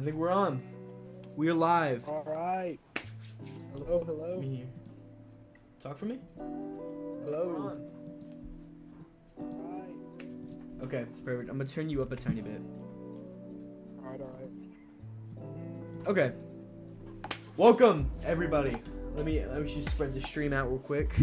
I think we're on. We're live. All right. Hello, hello. Me here. Talk for me. Hello. We're on. All right. Okay, perfect. I'm gonna turn you up a tiny bit. All right, all right. Okay. Welcome, everybody. Let me just spread the stream out real quick.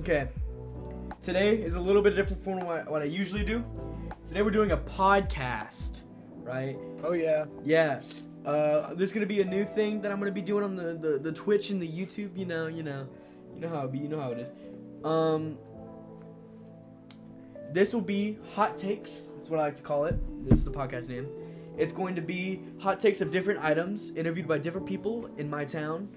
Okay. Today is a little bit different from what I usually do. Today we're doing a podcast, right? Oh yeah. Yeah. This is gonna be a new thing that I'm gonna be doing on the Twitch and the YouTube. You know how it be. You know how it is. This will be hot takes. That's what I like to call it. This is the podcast name. It's going to be hot takes of different items, interviewed by different people in my town.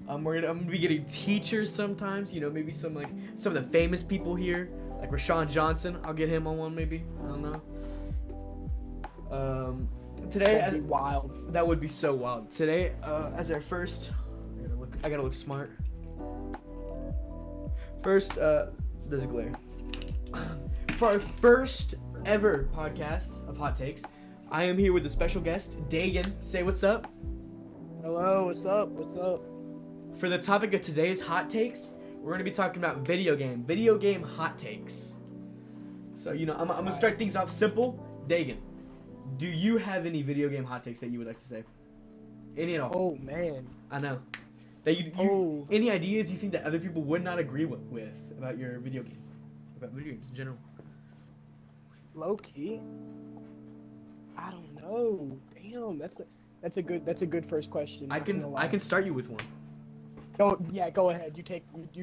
I'm gonna be getting teachers sometimes. You know, maybe some of the famous people here, like Rashawn Johnson. I'll get him on one maybe. I don't know. Today, That'd be wild. That would be so wild. Today, as our first, I gotta look smart. First, there's a glare. For our first ever podcast of Hot Takes, I am here with a special guest, Daegan. Say what's up. Hello, what's up? What's up? For the topic of today's Hot Takes, we're gonna be talking about video game hot takes. So, you know, I'm gonna start things off simple. Daegan, do you have any video game hot takes that you would like to say? Any at all? Oh man. I know. That you any ideas you think that other people would not agree with about your video game? About video games in general? Low key. I don't know. Damn, that's a good first question. I can start you with one. Go ahead. You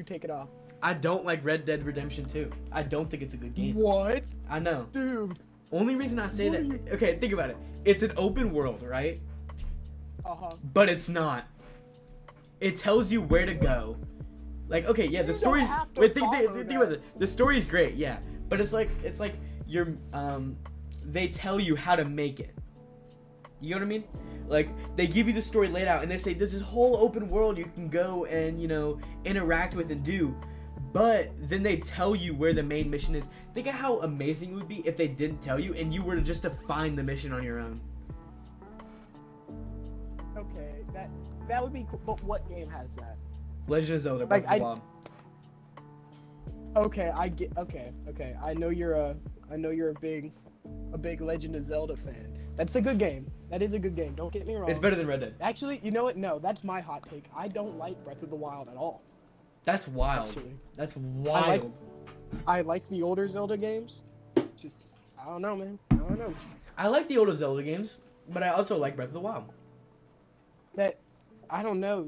take it off. I don't like Red Dead Redemption 2. I don't think it's a good game. What? I know. Dude. Only reason I say that, okay, think about it. It's an open world, right? Uh-huh. But it's not. It tells you where to go. Like, okay, yeah, the story. Wait, think about it. The story is great, yeah. But it's like you're they tell you how to make it. You know what I mean? Like, they give you the story laid out and they say there's this whole open world you can go and, you know, interact with and do. But then they tell you where the main mission is. Think of how amazing it would be if they didn't tell you and you were just to find the mission on your own. Okay, that would be cool. But what game has that? Legend of Zelda Breath of the Wild. Okay, I get. Okay. I know you're a big Legend of Zelda fan. That's a good game. That is a good game. Don't get me wrong. It's better than Red Dead. Actually, you know what? No, that's my hot take. I don't like Breath of the Wild at all. That's wild. Actually. That's wild. I like the older Zelda games. Just, I don't know, man. I don't know. I like the older Zelda games, but I also like Breath of the Wild. I don't know.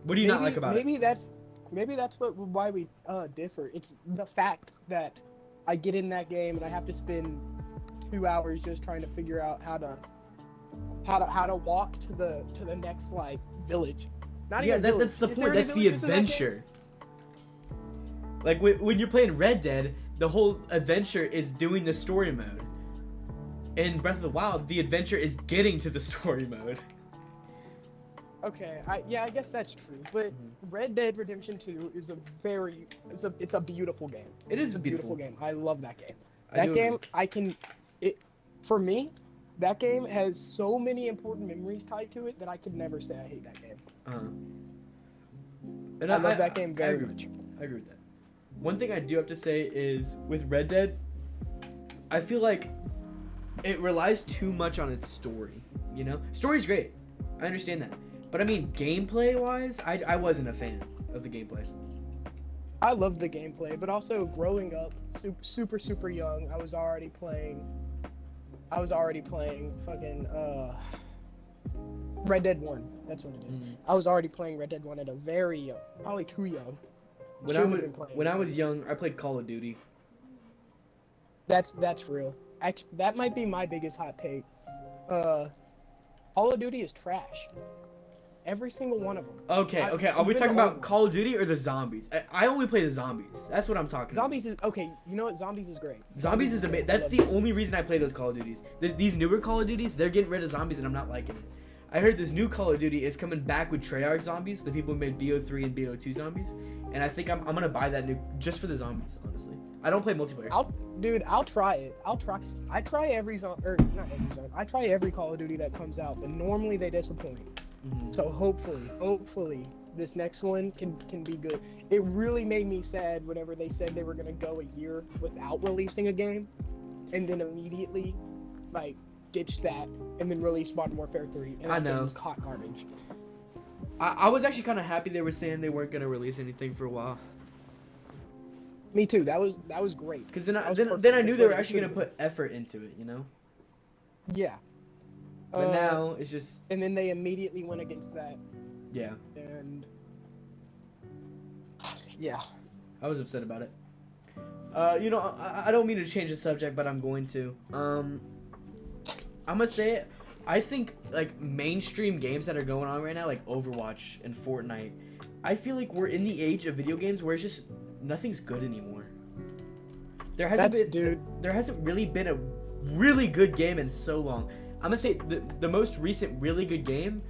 What do you not like about it? Maybe that's why we differ. It's the fact that I get in that game and I have to spend 2 hours just trying to figure out how to walk to the next village. That's the point. That's the adventure. Like when you're playing Red Dead, the whole adventure is doing the story mode. In Breath of the Wild, the adventure is getting to the story mode. Okay, I guess that's true. But Red Dead Redemption 2 is it's a beautiful game. It is a beautiful game. I love that game. For me, that game has so many important memories tied to it that I could never say I hate that game. And I love that game very much. I agree with that. One thing I do have to say is with Red Dead, I feel like it relies too much on its story. You know, story's great. I understand that. But I mean, gameplay-wise, I wasn't a fan of the gameplay. I loved the gameplay, but also growing up, super young, I was already playing fucking Red Dead 1. That's what it is. I was already playing Red Dead 1 at a very young, probably too young. When I was young, I played Call of Duty. That's real. Actually, that might be my biggest hot take. Call of Duty is trash. Every single one of them. Okay. Are we talking about Call of Duty or the zombies? I only play the zombies. That's what I'm talking Zombies is okay. You know what? Zombies is great. Zombies is the that's the only reason I play those Call of Duties. These newer Call of Duties, they're getting rid of zombies, and I'm not liking it. I heard this new Call of Duty is coming back with Treyarch zombies, the people who made BO3 and BO2 zombies, and I think I'm gonna buy that new just for the zombies. Honestly, I don't play multiplayer. I'll try it. I try every I try every Call of Duty that comes out, but normally they disappoint. Mm-hmm. So hopefully this next one can be good. It really made me sad whenever they said they were gonna go a year without releasing a game, and then immediately, like, ditch that and then release Modern Warfare 3. And I know. It was hot garbage. I was actually kind of happy they were saying they weren't gonna release anything for a while. Me too. That was great. Because then I knew they were actually gonna put effort into it, you know. Yeah. But now it's just. And then they immediately went against that. Yeah. And. Yeah. I was upset about it. You know, I don't mean to change the subject, but I'm going to. I'm gonna say it. I think, like, mainstream games that are going on right now, like Overwatch and Fortnite, I feel like we're in the age of video games where it's just nothing's good anymore. There hasn't really been a really good game in so long. I'm gonna say the most recent really good game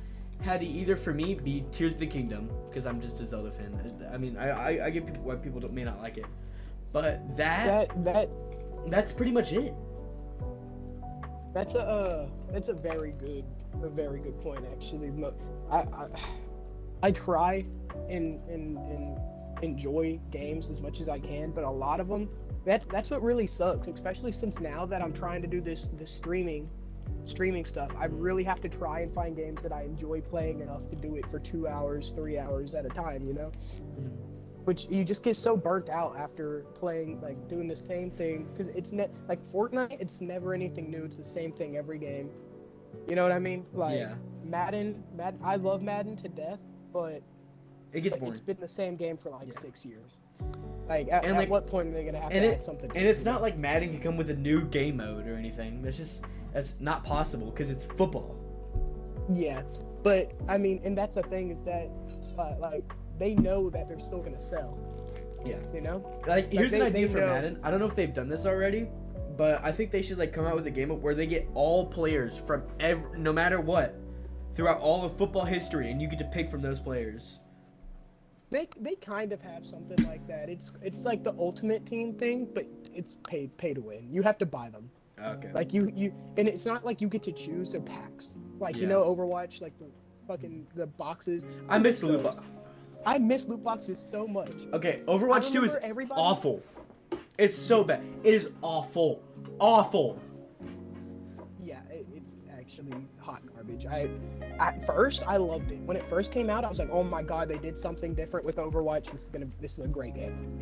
had to either for me be Tears of the Kingdom, because I'm just a Zelda fan. I mean, I get why people may not like it, but that's pretty much it. That's a very good point, actually. I try and enjoy games as much as I can, but a lot of them, that's what really sucks, especially since now that I'm trying to do this streaming stuff. I really have to try and find games that I enjoy playing enough to do it for 2 hours, 3 hours at a time, you know? Which you just get so burnt out after playing, like, doing the same thing, because it's like Fortnite, it's never anything new. It's the same thing every game. You know what I mean? Like, yeah. Madden, I love Madden to death, but it gets boring. It's been the same game for like 6 years. Like, at what point are they gonna have to add something? And it's not like Madden can come with a new game mode or anything. That's not possible because it's football. Yeah, but I mean, and that's the thing is that, like, they know that they're still gonna sell. Yeah. You know? Like, here's an idea for Madden. I don't know if they've done this already, but I think they should, like, come out with a game where they get all players from no matter what, throughout all of football history, and you get to pick from those players. They kind of have something like that. It's like the Ultimate Team thing, but it's pay to win. You have to buy them. Okay. Like you and it's not like you get to choose the packs. Like, you know, Overwatch, like the boxes. I miss the loot box. I miss loot boxes so much. Okay, Overwatch 2 is awful. It's so bad. It is awful. Awful. Yeah, it's actually hot garbage. At first I loved it. When it first came out, I was like, oh my god, they did something different with Overwatch. This is a great game.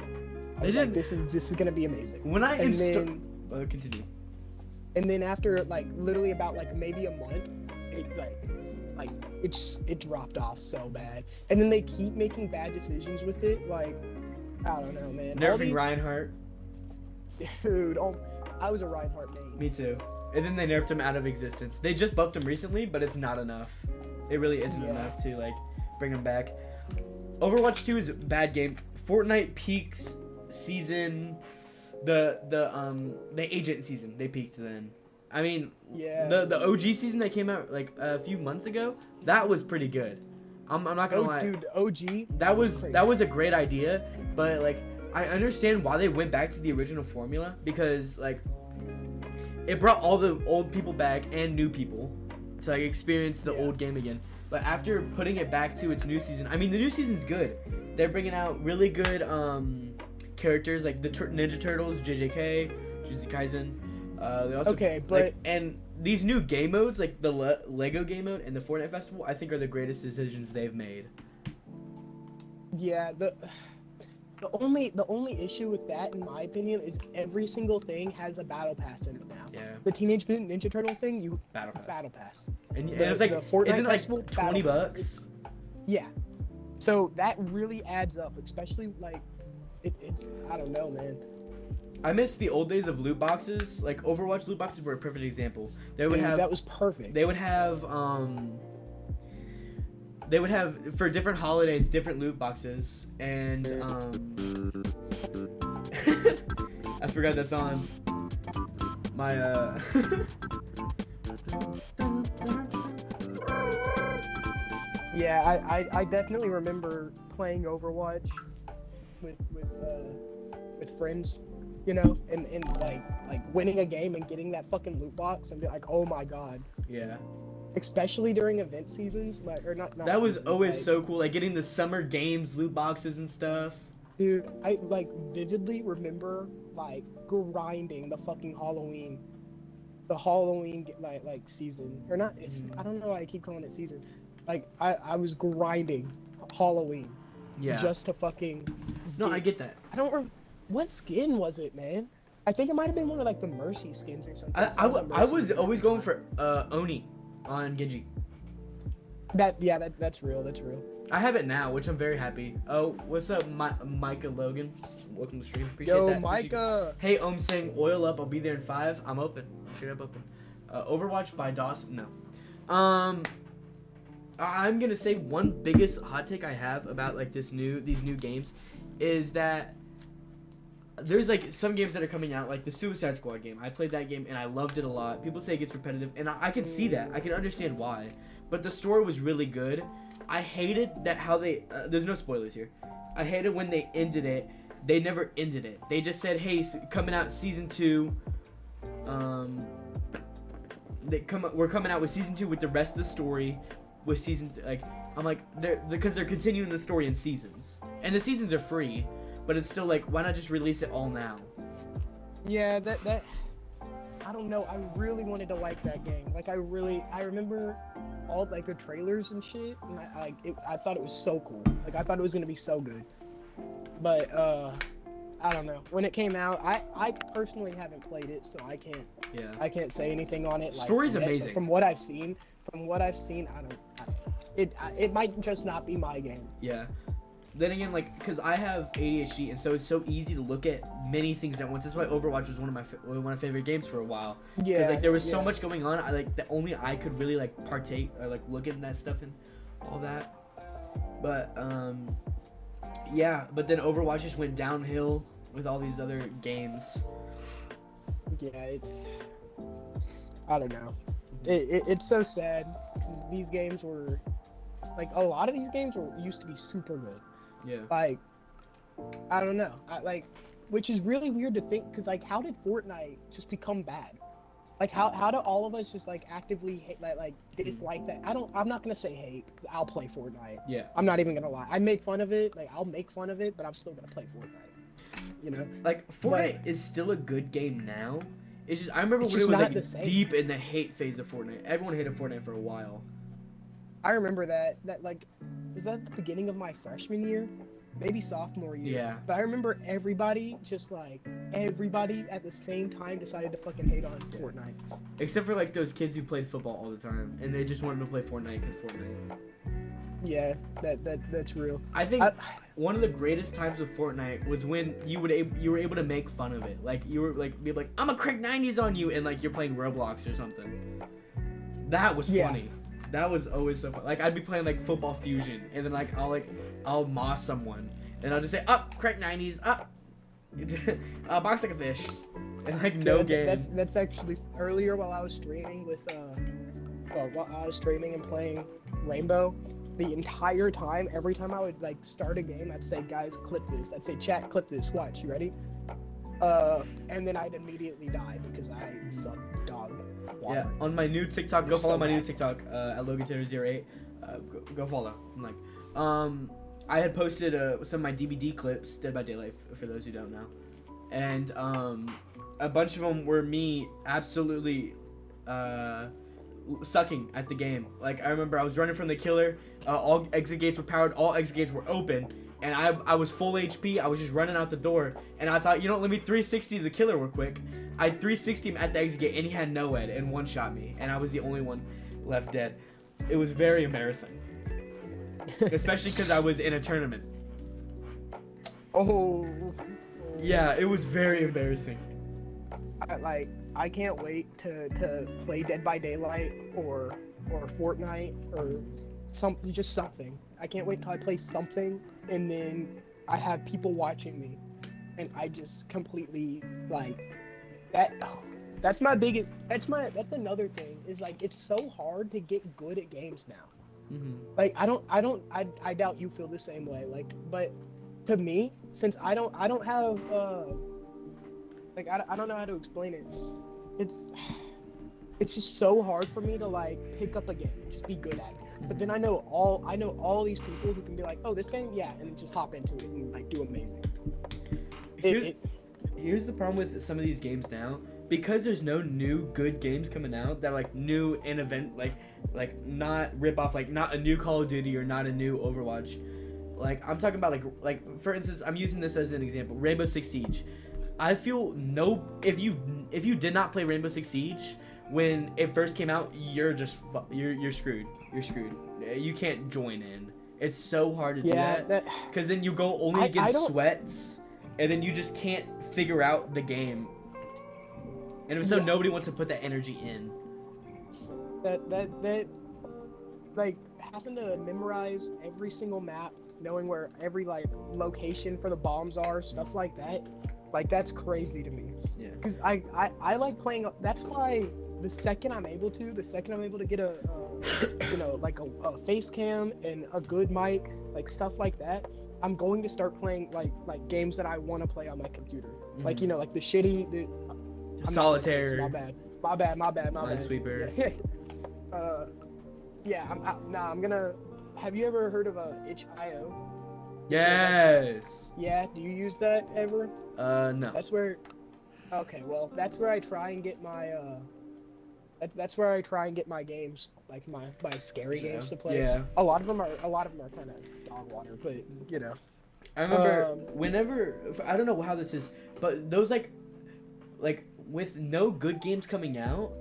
I was like, this is gonna be amazing. When I installed, continue. And then after, like, literally about, like, maybe a month, it dropped off so bad. And then they keep making bad decisions with it. Like, I don't know, man. Nerfing Reinhardt. Dude, I was a Reinhardt main. Me too. And then they nerfed him out of existence. They just buffed him recently, but it's not enough. It really isn't enough to, like, bring him back. Overwatch 2 is a bad game. Fortnite peaks season. The agent season, they peaked then. I mean, the OG season that came out like a few months ago, that was pretty good. I'm not gonna lie. Dude, OG. That was a great idea, but, like, I understand why they went back to the original formula, because, like, it brought all the old people back and new people to, like, experience the old game again. But after putting it back to its new season, I mean, the new season's good. They're bringing out really good characters like the Ninja Turtles, JJK, Jujutsu Kaisen. They also, and these new game modes, like the Lego game mode and the Fortnite Festival, I think are the greatest decisions they've made. Yeah, the only issue with that, in my opinion, is every single thing has a battle pass in it now. Yeah. The Teenage Mutant Ninja Turtle thing, battle pass. And it's like, isn't it like $20? Yeah. So that really adds up, especially like. It's I don't know, man. I miss the old days of loot boxes. Like, Overwatch loot boxes were a perfect example. That was perfect. They would have for different holidays different loot boxes, and I forgot that's on my Yeah, I definitely remember playing Overwatch with friends, you know, and like winning a game and getting that fucking loot box and be like, oh my god. Yeah. Especially during event seasons, like, or not That was seasons, always like, so cool, like getting the summer games loot boxes and stuff. dude, I like vividly remember like grinding the fucking Halloween like season, or not. It's I don't know why I keep calling it season. Like I was grinding Halloween Yeah. just to fucking No, I get. get that. I don't remember what skin was it, man. I think it might have been one of like the Mercy skins or something. I was always going for Oni on Genji. That's real. That's real. I have it now, which I'm very happy. Oh, what's up, Micah Logan? Welcome to the stream. Appreciate Yo, that. Micah. Hey, saying oil up. I'll be there in 5. I'm open. Straight up open. Overwatch by DOS? No. I'm gonna say one biggest hot take I have about like these new games is that there's like some games that are coming out, like the Suicide Squad game. I played that game and I loved it a lot. People say it gets repetitive, and I can see that. I can understand why. But the story was really good. I hated that how they there's no spoilers here. I hated when they ended it. They never ended it. They just said, "Hey, coming out season 2." We're coming out with season 2 with the rest of the story. With season like I'm like because they're continuing the story in seasons, and the seasons are free, but it's still like, why not just release it all now? Yeah, that I don't know. I really wanted to like that game. Like I remember all like the trailers and shit, and I thought it was so cool. Like I thought it was gonna be so good. But I don't know. When it came out, I personally haven't played it, so I can't say anything on it. Story's like, amazing. From what I've seen, it might just not be my game. Yeah. Then again, like, because I have ADHD, and so it's so easy to look at many things at once. That's why Overwatch was one of my favorite games for a while. Yeah. Because like there was so much going on. That only I could really like partake or like look at that stuff and all that. But yeah. But then Overwatch just went downhill with all these other games. Yeah, I don't know. It's so sad because these games were like a lot of these games used to be super good. Yeah. Like, I don't know. Which is really weird to think, because like, how did Fortnite just become bad? Like, how do all of us just like actively hate, like dislike that? I'm not gonna say hate, because I'll play Fortnite. Yeah. I'm not even gonna lie. I make fun of it. Like, I'll make fun of it, but I'm still gonna play Fortnite. You know. Like Fortnite is still a good game now. It's just I remember when it was like deep in the hate phase of Fortnite. Everyone hated Fortnite for a while. I remember that like, was that the beginning of my freshman year? Maybe sophomore year. Yeah. But I remember everybody at the same time decided to fucking hate on Fortnite. Except for like those kids who played football all the time and they just wanted to play Fortnite because Fortnite. Yeah, that's real. I think one of the greatest times of Fortnite was when you were able to make fun of it. Like you were like be like, I'm a crank 90s on you, and like you're playing Roblox or something. That was funny. That was always so fun. Like I'd be playing like Football Fusion, and then I'll moss someone, and I'll just say up crank 90s up, box like a fish, and like no game. That's actually earlier while I was streaming with while I was streaming and playing Rainbow. The entire time, every time I would like start a game, I'd say, guys, clip this. I'd say, chat, clip this. Watch, you ready? And then I'd immediately die because I suck dog. Yeah, on my new TikTok, go follow my new TikTok at LoganTaylor08. Go follow. I'm like, I had posted some of my DVD clips, Dead by Daylight, for those who don't know, and a bunch of them were me absolutely sucking at the game. Like I remember I was running from the killer, all exit gates were powered, all exit gates were open, and I was full HP. I was just running out the door, and I thought, let me 360 the killer real quick. I 360 him at the exit gate, and he had no ed and one shot me, and I was the only one left dead. It was very embarrassing, especially because I was in a tournament. Oh. Yeah, it was very embarrassing. I can't wait to play Dead by Daylight or Fortnite or just something. I can't wait till I play something and then I have people watching me and I just completely like that. That's my biggest. That's another thing is like it's so hard to get good at games now. Like I doubt you feel the same way. Like, but to me, since I don't have like I don't know how to explain it. It's it's just so hard for me to like pick up a game and just be good at it. But then I know all these people who can be like, oh, this game, yeah, and then just hop into it and like do amazing. Here's the problem with some of these games now, because there's no new good games coming out that are like new and event like not rip off, like not a new Call of Duty or not a new Overwatch. Like I'm talking about like for instance, I'm using this as an example, Rainbow Six Siege. I feel if you did not play Rainbow Six Siege when it first came out, you're just you're screwed. You're screwed. You can't join in. It's so hard to do that because then you go only against sweats, and then you just can't figure out the game. And so nobody wants to put that energy in. That like having to memorize every single map, knowing where every like location for the bombs are, stuff like that. Like that's crazy to me. Yeah. Because I like playing. That's why the second I'm able to get a you know, like a face cam and a good mic, like stuff like that, I'm going to start playing like games that I want to play on my computer. Like, you know, like the Solitaire. My bad. Minesweeper. Yeah. I'm gonna. Have you ever heard of itch.io? Yes. Yeah. Do you use that ever? No. That's where. Okay. Well, that's where I try and get my That's where I try and get my games, like my scary games to play. Yeah. A lot of them are kind of dog water, but you know. I remember whenever, I don't know how this is, but those like with no good games coming out,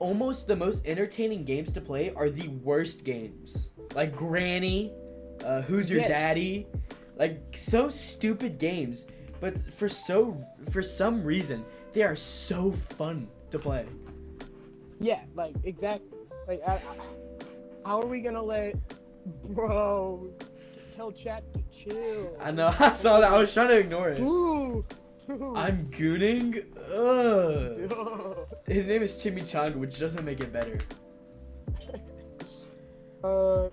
almost the most entertaining games to play are the worst games. Like Granny, Who's Your Daddy, like so stupid games, but for some reason they are so fun to play. Yeah, like exactly. Like, how are we gonna let, bro? Tell chat to chill. I know. I saw that. I was trying to ignore it. Ooh. I'm gooning. Ugh. His name is Chimichanga, which doesn't make it better. Bro,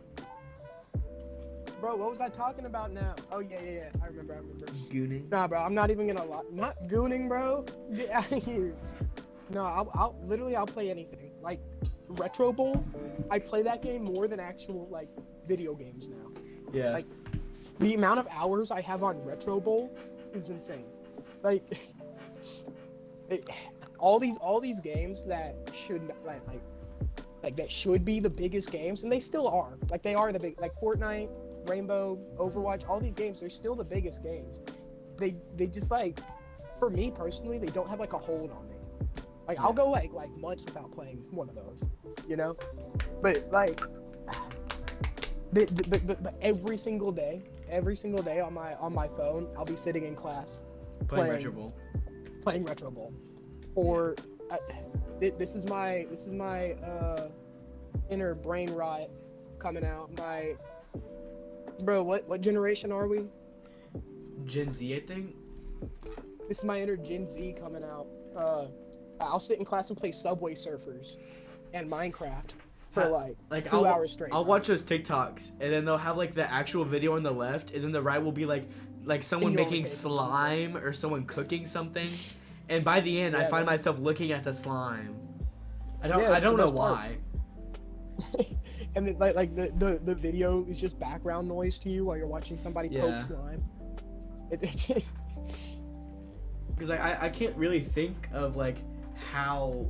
what was I talking about now? Oh yeah. I remember. Gooning. Nah, bro, I'm not even gonna lie. Not gooning, bro. Get out of here. No, I'll play anything. Like Retro Bowl, I play that game more than actual like video games now. Yeah. Like the amount of hours I have on Retro Bowl is insane. Like all these games that should like that should be the biggest games, and they still are. Like they are the big, like Fortnite, Rainbow, Overwatch, all these games, they're still the biggest games. They just like, for me personally, they don't have like a hold on me. Like I'll go like months without playing one of those, you know. But like, but every single day on my phone, I'll be sitting in class playing Retro Bowl, or this is my inner brain rot coming out. Bro, what generation are we? Gen Z, I think. This is my inner Gen Z coming out. I'll sit in class and play Subway Surfers and Minecraft for like 2 hours straight. I'll watch those TikToks, and then they'll have like the actual video on the left, and then the right will be like someone making slime or someone cooking something, and by the end I find myself looking at the slime. I don't know why. And then, like the video is just background noise to you while you're watching somebody poke slime. Because I can't really think of like how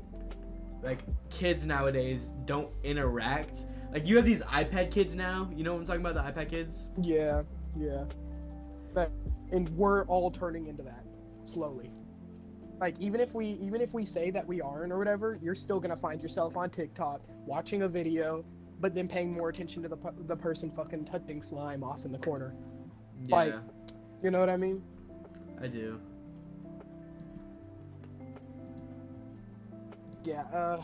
like kids nowadays don't interact. Like you have these iPad kids now. You know what I'm talking about, the iPad kids? Yeah. And we're all turning into that slowly. Like even if we say that we aren't or whatever, you're still gonna find yourself on TikTok watching a video, but then paying more attention to the person fucking touching slime off in the corner. Yeah. Like, you know what I mean? I do. Yeah,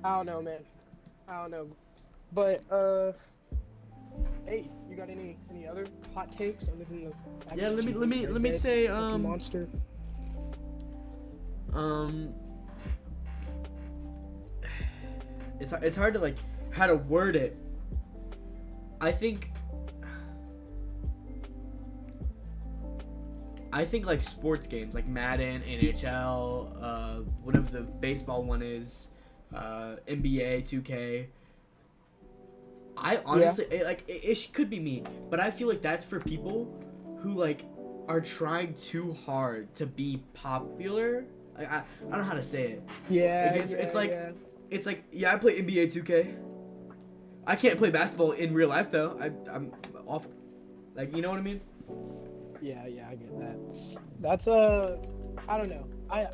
I don't know, man. I don't know. But, hey, you got any other hot takes other than the fact Yeah, that let me say, monster? It's hard to like how to word it, I think like sports games like Madden, NHL, whatever the baseball one is, NBA 2K. I honestly it could be me, but I feel like that's for people who like are trying too hard to be popular. Like, I don't know how to say it. Yeah, it's like I play NBA 2K. I can't play basketball in real life though. I'm awful. Like, you know what I mean? Yeah, I get that. That's I don't know. I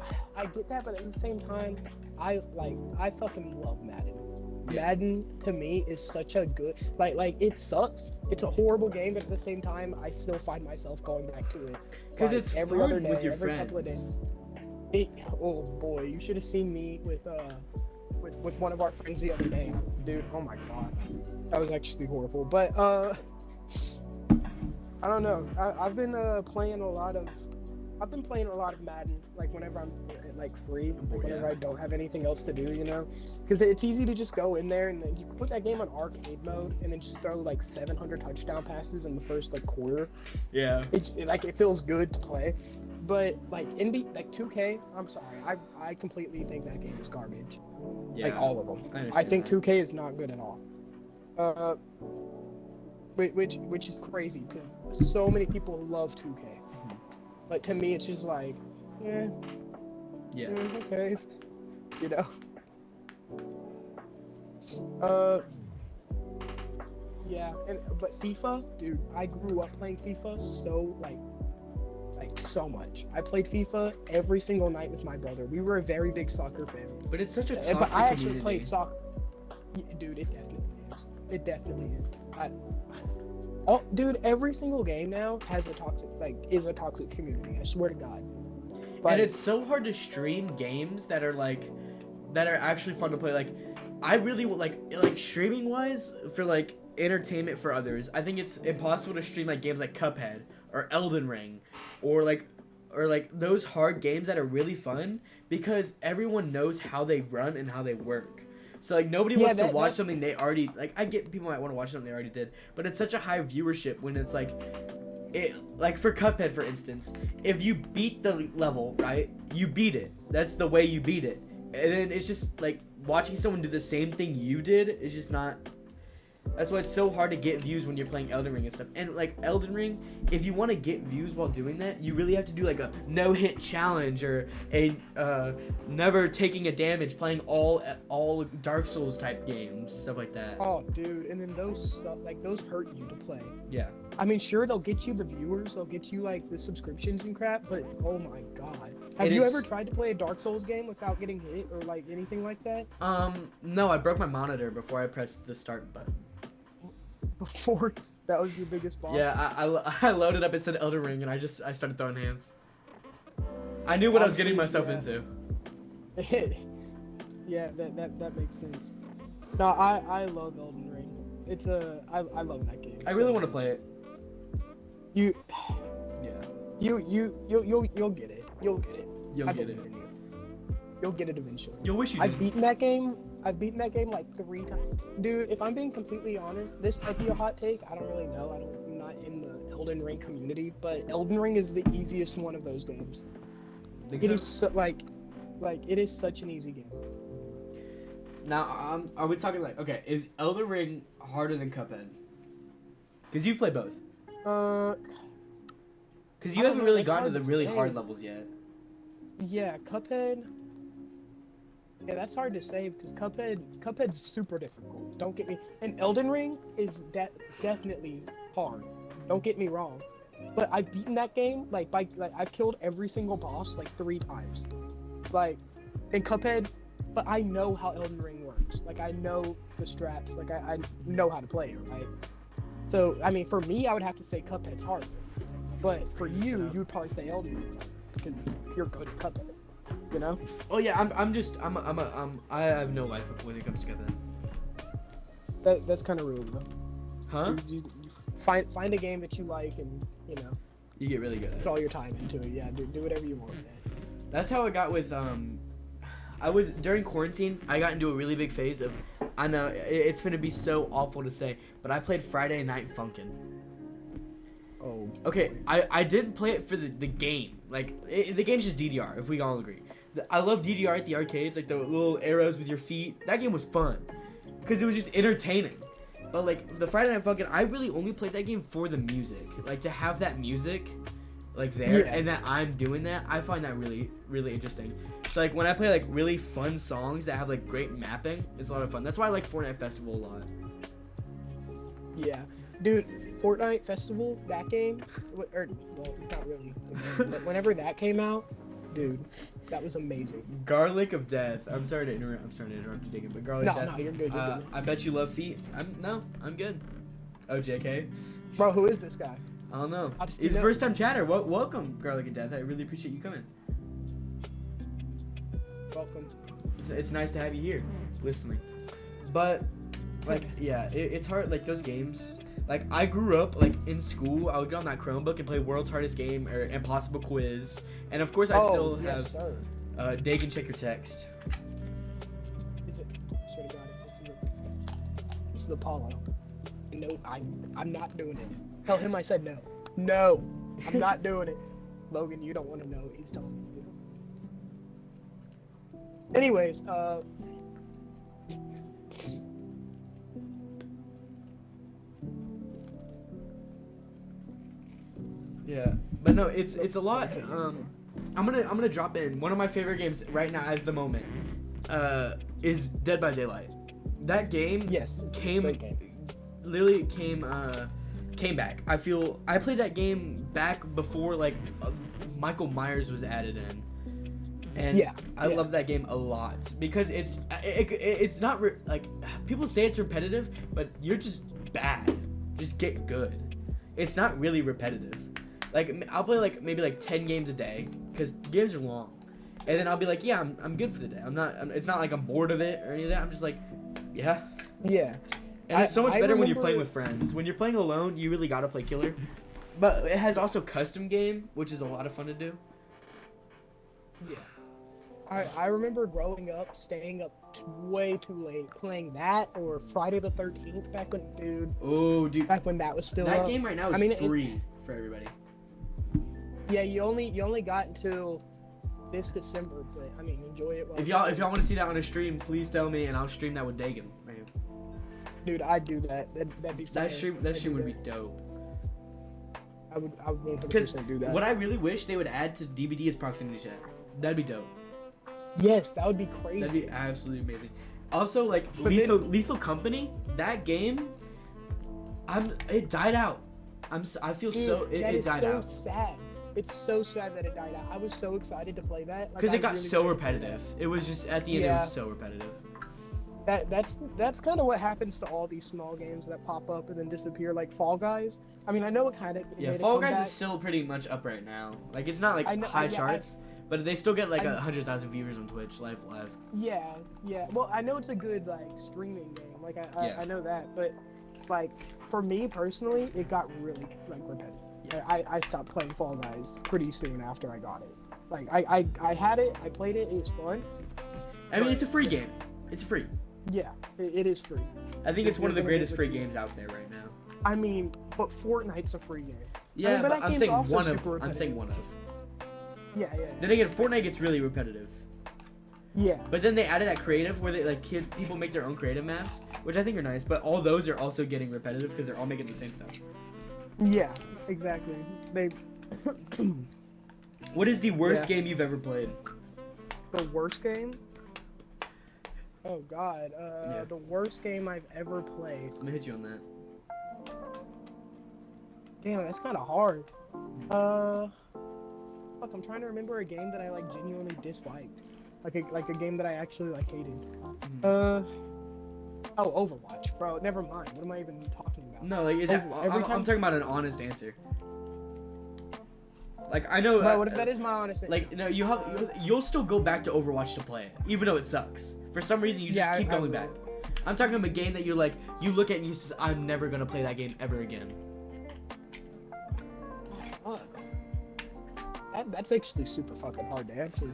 get that, but at the same time, I fucking love Madden. Yeah. Madden to me is such a good like it sucks. It's a horrible game, but at the same time, I still find myself going back to it. Because like, it's every fun other day, with your every friends. couple of days. Oh boy, you should have seen me with one of our friends the other day, dude. Oh my god, that was actually horrible. But I don't know. I've been playing a lot of Madden, like whenever I'm like free, like whenever I don't have anything else to do, you know, because it's easy to just go in there and then you can put that game on arcade mode and then just throw like 700 touchdown passes in the first like quarter. Yeah. It feels good to play, but like 2K, I'm sorry, I completely think that game is garbage. Yeah. Like all of them. I think 2K is not good at all. Which is crazy because so many people love 2K. But to me, it's just like, okay, you know. But FIFA, dude, I grew up playing FIFA so like so much. I played FIFA every single night with my brother. We were a very big soccer family. But it's such a toxic But I actually community. played soccer. Yeah, dude, it definitely is. Dude, every single game now has is a toxic community. I swear to God. But, and it's so hard to stream games that are actually fun to play. Like, I really would like streaming wise for like entertainment for others. I think it's impossible to stream like games like Cuphead or Elden Ring, or like those hard games that are really fun because everyone knows how they run and how they work. So like nobody wants to watch something they already like. I get people might want to watch something they already did, but it's such a high viewership when it's like for Cuphead for instance, if you beat the level, right, you beat it. That's the way you beat it, and then it's just like watching someone do the same thing you did is just not. That's why it's so hard to get views when you're playing Elden Ring and stuff. And like Elden Ring, if you want to get views while doing that, you really have to do like a no-hit challenge or a never taking a damage, playing all Dark Souls type games, stuff like that. Oh, dude, and then those hurt you to play. Yeah. I mean, sure, they'll get you the viewers, they'll get you like the subscriptions and crap, but oh my god. Have you ever tried to play a Dark Souls game without getting hit or like anything like that? No, I broke my monitor before I pressed the start button. Before that was your biggest boss? Yeah, I loaded up, it said Elden Ring, and I started throwing hands. I knew what I was getting myself into. Yeah, that makes sense. No, I love Elden Ring. I love that game. I really want to play it. You'll get it. You'll get it. You'll get it. You'll get it eventually. You'll wish you did. I've beaten that game like 3 times. Dude, if I'm being completely honest, this might be a hot take. I don't really know. I'm not in the Elden Ring community, but Elden Ring is the easiest one of those games. It is so, like it is such an easy game. Now, are we talking like, okay, is Elden Ring harder than Cuphead? Because you've played both. Because you haven't really gotten to the really hard levels yet. Yeah, Cuphead. Yeah, that's hard to say because Cuphead's super difficult. Don't get me. And Elden Ring is definitely hard. Don't get me wrong. But I've beaten that game I've killed every single boss like 3 times. Like in Cuphead, but I know how Elden Ring works. Like I know the strats. Like I know how to play it, right? So I mean, for me, I would have to say Cuphead's harder. But for you, you would probably say Elden Ring because you're good at Cuphead. You know? Oh yeah, I have no life when it comes together. That's kind of rude though. Huh? You find a game that you like and you know. You get really good at it. Put all your time into it. Yeah, do whatever you want, man. That's how I got with I I was during quarantine. I got into a really big phase of. I know it's gonna be so awful to say, but I played Friday Night Funkin'. Oh. Okay, I didn't play it for the game. Like the game's just DDR. If we all agree, I love DDR at the arcades, like the little arrows with your feet. That game was fun, because it was just entertaining. But like the Friday Night Funkin', I really only played that game for the music. Like to have that music, like there, and that I'm doing that, I find that really, really interesting. So like when I play like really fun songs that have like great mapping, it's a lot of fun. That's why I like Fortnite Festival a lot. Yeah, dude, Fortnite Festival, that game, well, it's not really, but whenever that came out, dude, that was amazing. Garlic of Death. I'm sorry to interrupt you, Daegan, but Garlic of Death. No, you're good. You're good. I bet you love feet. I'm good. Oh, JK. Bro, who is this guy? I don't know. He's first time chatter. Welcome, Garlic of Death. I really appreciate you coming. Welcome. It's nice to have you here, listening. But, like, yeah, it's hard. Like those games. Like I grew up like in school. I would get on that Chromebook and play World's Hardest Game or Impossible Quiz, and of course I still have. Sir. Daegan, check your text. Is it? I swear to God, this is Apollo. No, I'm not doing it. Tell him I said no. No, I'm not doing it. Logan, you don't want to know what he's telling me. Anyways, Yeah, but no, it's a lot. I'm gonna drop in one of my favorite games right now as the moment. Is Dead by Daylight. That game came back. I feel I played that game back before like Michael Myers was added in. And I love that game a lot because it's not like people say it's repetitive, but you're just bad. Just get good. It's not really repetitive. Like I'll play like maybe like 10 games a day because games are long, and then I'll be like, yeah, I'm good for the day. It's not like I'm bored of it or any of that. I'm just like, yeah. Yeah. And it's so much better when you're playing with friends. When you're playing alone, you really gotta play killer. But it has also custom game, which is a lot of fun to do. Yeah. I remember growing up, staying up way too late, playing that or Friday the 13th back when, back when that was still that up. game right now is free for everybody. Yeah, you only got until this December, but I mean, enjoy it. If y'all want to see that on a stream, please tell me, and I'll stream that with Daegan. Man. Dude, I'd do that. That'd be fun. That stream would be dope. I would 100% do that. What I really wish they would add to DBD is proximity chat. That'd be dope. Yes, that would be crazy. That'd be absolutely amazing. Also, like Lethal Company, that game, it died out. I feel so it died out. It's so sad. It's so sad that it died out. I was so excited to play that because it got so repetitive. It was just at the end, it was so repetitive. That's kind of what happens to all these small games that pop up and then disappear, like Fall Guys. I mean, I know it kind of Fall Guys is still pretty much up right now. Like it's not like high charts. But they still get like 100,000 viewers on Twitch live. Yeah. Well, I know it's a good like streaming game. Like I know that, but like for me personally, it got really like repetitive. Yeah. I stopped playing Fall Guys pretty soon after I got it. Like I had it, I played it, it was fun. I mean, it's a free game. It's free. Yeah, it is free. I think it's one of the greatest free games out there right now. I mean, but Fortnite's a free game. Yeah, but I'm saying one of. I'm saying one of. Yeah. Then again, Fortnite gets really repetitive. Yeah. But then they added that creative where they people make their own creative maps, which I think are nice. But all those are also getting repetitive because they're all making the same stuff. Yeah, exactly. What is the worst game you've ever played? The worst game? Oh God, the worst game I've ever played. Let me hit you on that. Damn, that's kind of hard. Fuck, I'm trying to remember a game that I like genuinely disliked, like a game that I actually like hated. Oh, Overwatch, bro. Never mind. What am I even talking about? No, like I'm talking about an honest answer. Like I know. Bro, what if that is my honest answer? Like no, you'll still go back to Overwatch to play it, even though it sucks. For some reason, you just keep going back. I'm talking about a game that you look at and you say, I'm never gonna play that game ever again. Oh, fuck. That's actually super fucking hard to answer.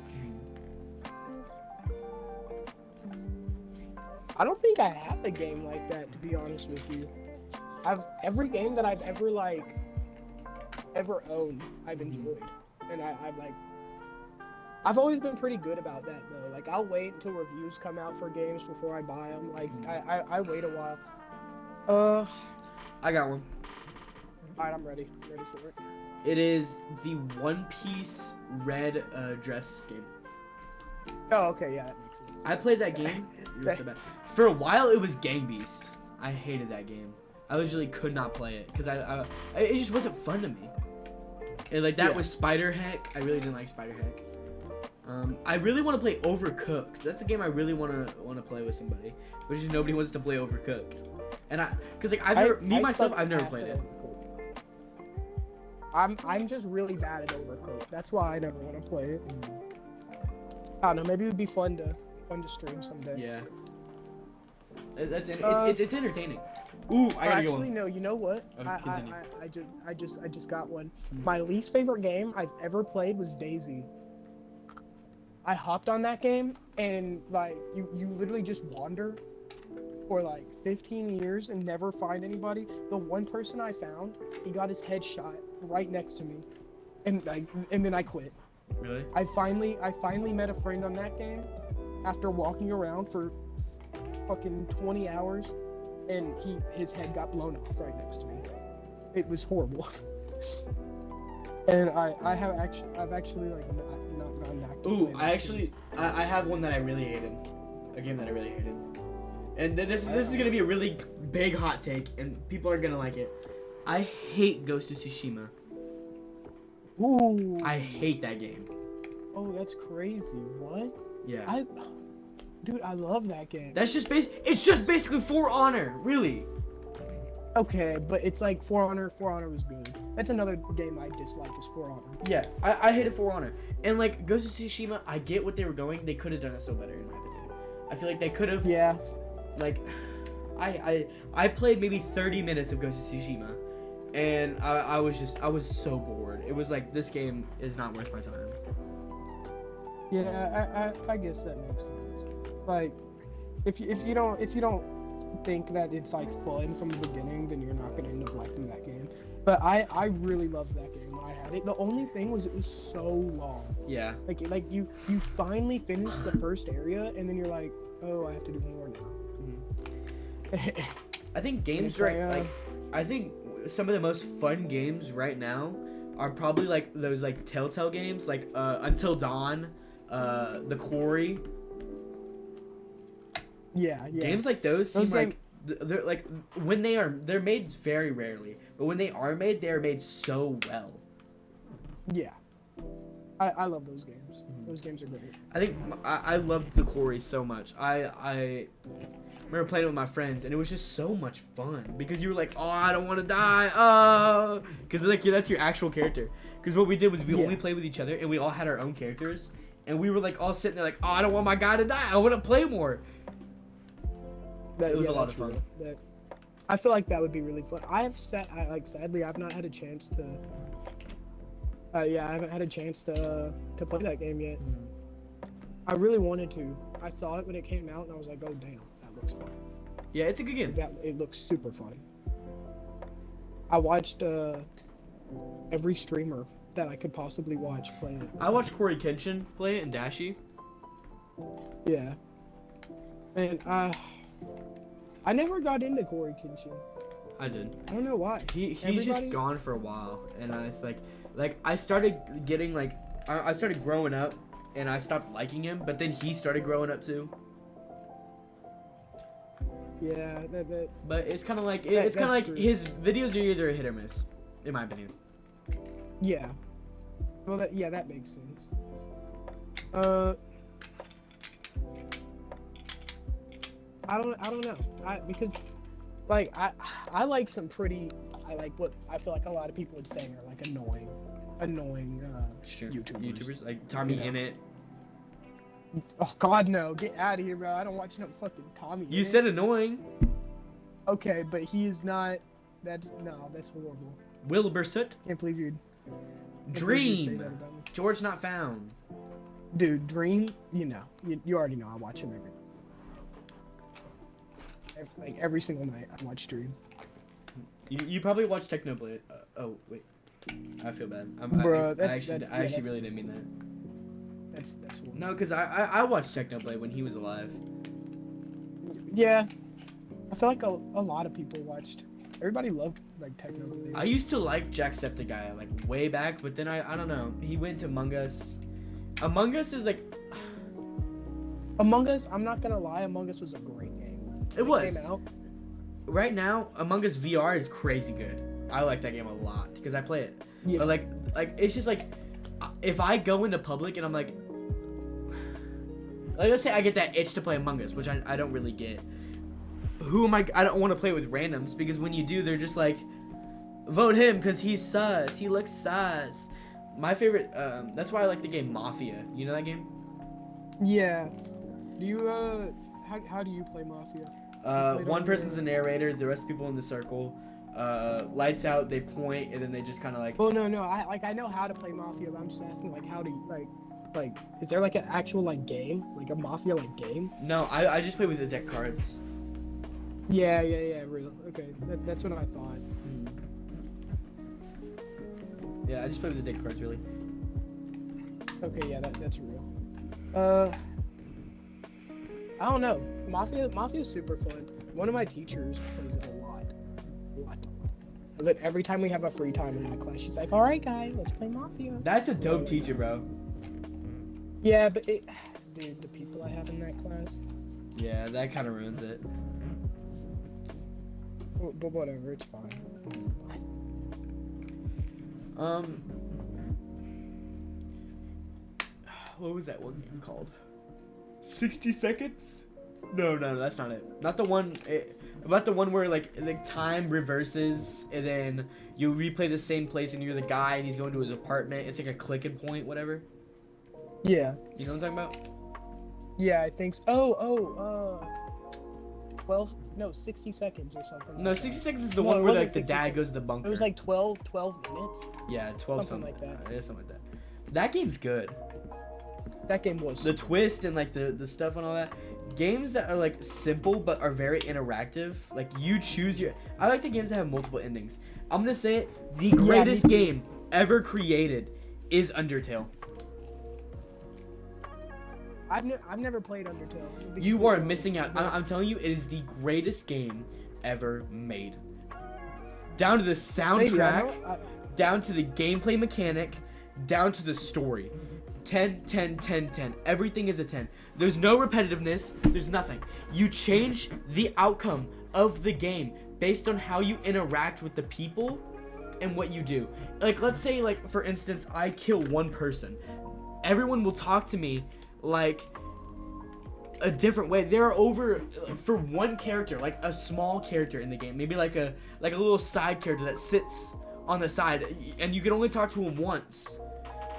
I don't think I have a game like that, to be honest with you. Every game that I've ever owned, I've enjoyed, and I've always been pretty good about that though. Like I'll wait until reviews come out for games before I buy them. Like I wait a while. I got one. Alright, I'm ready. I'm ready for it. It is the One Piece red dress game. Oh, okay, yeah, that makes sense. I played that game. It was so bad. For a while, it was Gang Beast. I hated that game. I literally could not play it because it just wasn't fun to me. And like that was Spider Heck. I really didn't like Spider Heck. I really want to play Overcooked. That's a game I really want to play with somebody, which is nobody wants to play Overcooked. And because like I've never played it. I'm just really bad at Overcooked. That's why I never want to play it. I don't know. Maybe it would be fun to stream someday. Yeah. It's entertaining. Ooh, I gotta go. Actually, no. You know what? I just got one. My least favorite game I've ever played was Daisy. I hopped on that game and like you literally just wander for like 15 years and never find anybody. The one person I found, he got his head shot right next to me, and then I quit. Really? I finally met a friend on that game after walking around for fucking 20 hours, and his head got blown off right next to me. It was horrible. And I've actually like not gone back to Ooh, I have one that I really hated. A game that I really hated. And this is gonna be a really big hot take, and people are gonna like it. I hate Ghost of Tsushima. Ooh. I hate that game. Oh, that's crazy. What? Yeah. Dude, I love that game. That's just it's just basically For Honor, really. Okay, but it's like For Honor was good. That's another game I dislike is For Honor. Yeah, I hated For Honor. And like Ghost of Tsushima, I get what they were going. They could have done it so better in my opinion. I feel like they could have. Yeah. Like, I played maybe 30 minutes of Ghost of Tsushima, and I was so bored. It was like, this game is not worth my time. Yeah, I guess that makes sense. Like, if you don't think that it's like fun from the beginning, then you're not gonna end up liking that game. But I really loved that game when I had it. The only thing was it was so long. Yeah. Like you finally finish the first area, and then you're like, oh, I have to do more now. I think I think some of the most fun games right now are probably like those like Telltale games, like Until Dawn, The Quarry. Yeah. Games like those seem like they're like they're made very rarely, but when they are made so well. Yeah. I love those games. Those games are great. I think I loved The Quarry so much. I remember playing it with my friends, and it was just so much fun because you were like, oh, I don't want to die, because like that's your actual character. Because what we did was we only played with each other, and we all had our own characters, and we were like all sitting there like, oh, I don't want my guy to die. I want to play more. It was a lot of fun. I feel like that would be really fun. Sadly, I've not had a chance to. I haven't had a chance to play that game yet. I really wanted to. I saw it when it came out, and I was like, oh damn, that looks fun. Yeah, it's a good game. It looks super fun. I watched every streamer that I could possibly watch play it. I watched Corey Kenshin play it and Dashi. Yeah. And I never got into Corey Kenshin. I did. I don't know why. He's just gone for a while, and it's like I started getting like I started growing up, and I stopped liking him, but then he started growing up too. Yeah, But it's kind of like his videos are either a hit or miss, in my opinion. Yeah. Well, that makes sense. I don't know. Because like I like some pretty. I like what I feel like a lot of people would say are like annoying YouTubers like Tommy Innit. Oh God, no! Get out of here, bro! I don't watch no fucking Tommy. You said annoying. Okay, but he is not. That's horrible. Will Bursuit. Can't believe you'd. Dream. George Not Found. Dude, Dream. You already know I watch him every. like every single night I watch stream. You probably watch Technoblade. Oh wait, I feel bad. Bro, I actually really didn't mean that. That's horrible. No, because I watched Technoblade when he was alive. Yeah, I feel like a lot of people watched. Everybody loved like Technoblade. I used to like Jacksepticeye like way back, but then I don't know. He went to Among Us. Among Us is like. Among Us, I'm not gonna lie, Among Us was a great game. It was. Came out. Right now, Among Us VR is crazy good. I like that game a lot because I play it. Yeah. But like it's just like, if I go into public and I'm like let's say I get that itch to play Among Us, which I don't really get. Who am I? I don't want to play with randoms because when you do, they're just like, vote him because he's sus. He looks sus. My favorite. That's why I like the game Mafia. You know that game? Yeah. Do you how do you play Mafia? One person's the narrator, the rest of people in the circle. Lights out, they point, and then they just kind of like. Oh no, I know how to play Mafia, but I'm just asking like how do you like is there like an actual like game, like a Mafia like game? No, I just play with the deck cards. Yeah, real. Okay, that's what I thought. Yeah, I just play with the deck cards really. Okay, yeah, that's real. I don't know. Mafia is super fun. One of my teachers plays it a lot. But every time we have a free time in that class, she's like, "All right, guys, let's play Mafia." That's a dope teacher, bro. Yeah, but dude, the people I have in that class. Yeah, that kind of ruins it. But whatever, it's fine. What was that one game called? 60 Seconds? No, that's not it. Not the one. About the one where like the time reverses and then you replay the same place and you're the guy and he's going to his apartment. It's like a click and point, whatever. Yeah. You know what I'm talking about? Yeah, I think so. 60 seconds or something. No, 60 Seconds is the one where like the dad goes to the bunker. It was like 12 minutes. Yeah, 12 something like that. Yeah, something like that. That game's good. That game was. The twist and like the stuff and all that. Games that are like simple but are very interactive. Like you choose your. I like the games that have multiple endings. I'm gonna say it. The greatest game ever created is Undertale. I've never played Undertale. You are missing out. I'm telling you, it is the greatest game ever made. Down to the soundtrack, down to the gameplay mechanic, down to the story. 10, 10, 10, 10. Everything is a 10. There's no repetitiveness. There's nothing. You change the outcome of the game based on how you interact with the people and what you do. Like, let's say, like, for instance, I kill one person. Everyone will talk to me like a different way. They're over for one character, like a small character in the game, maybe like a little side character that sits on the side, and you can only talk to him once.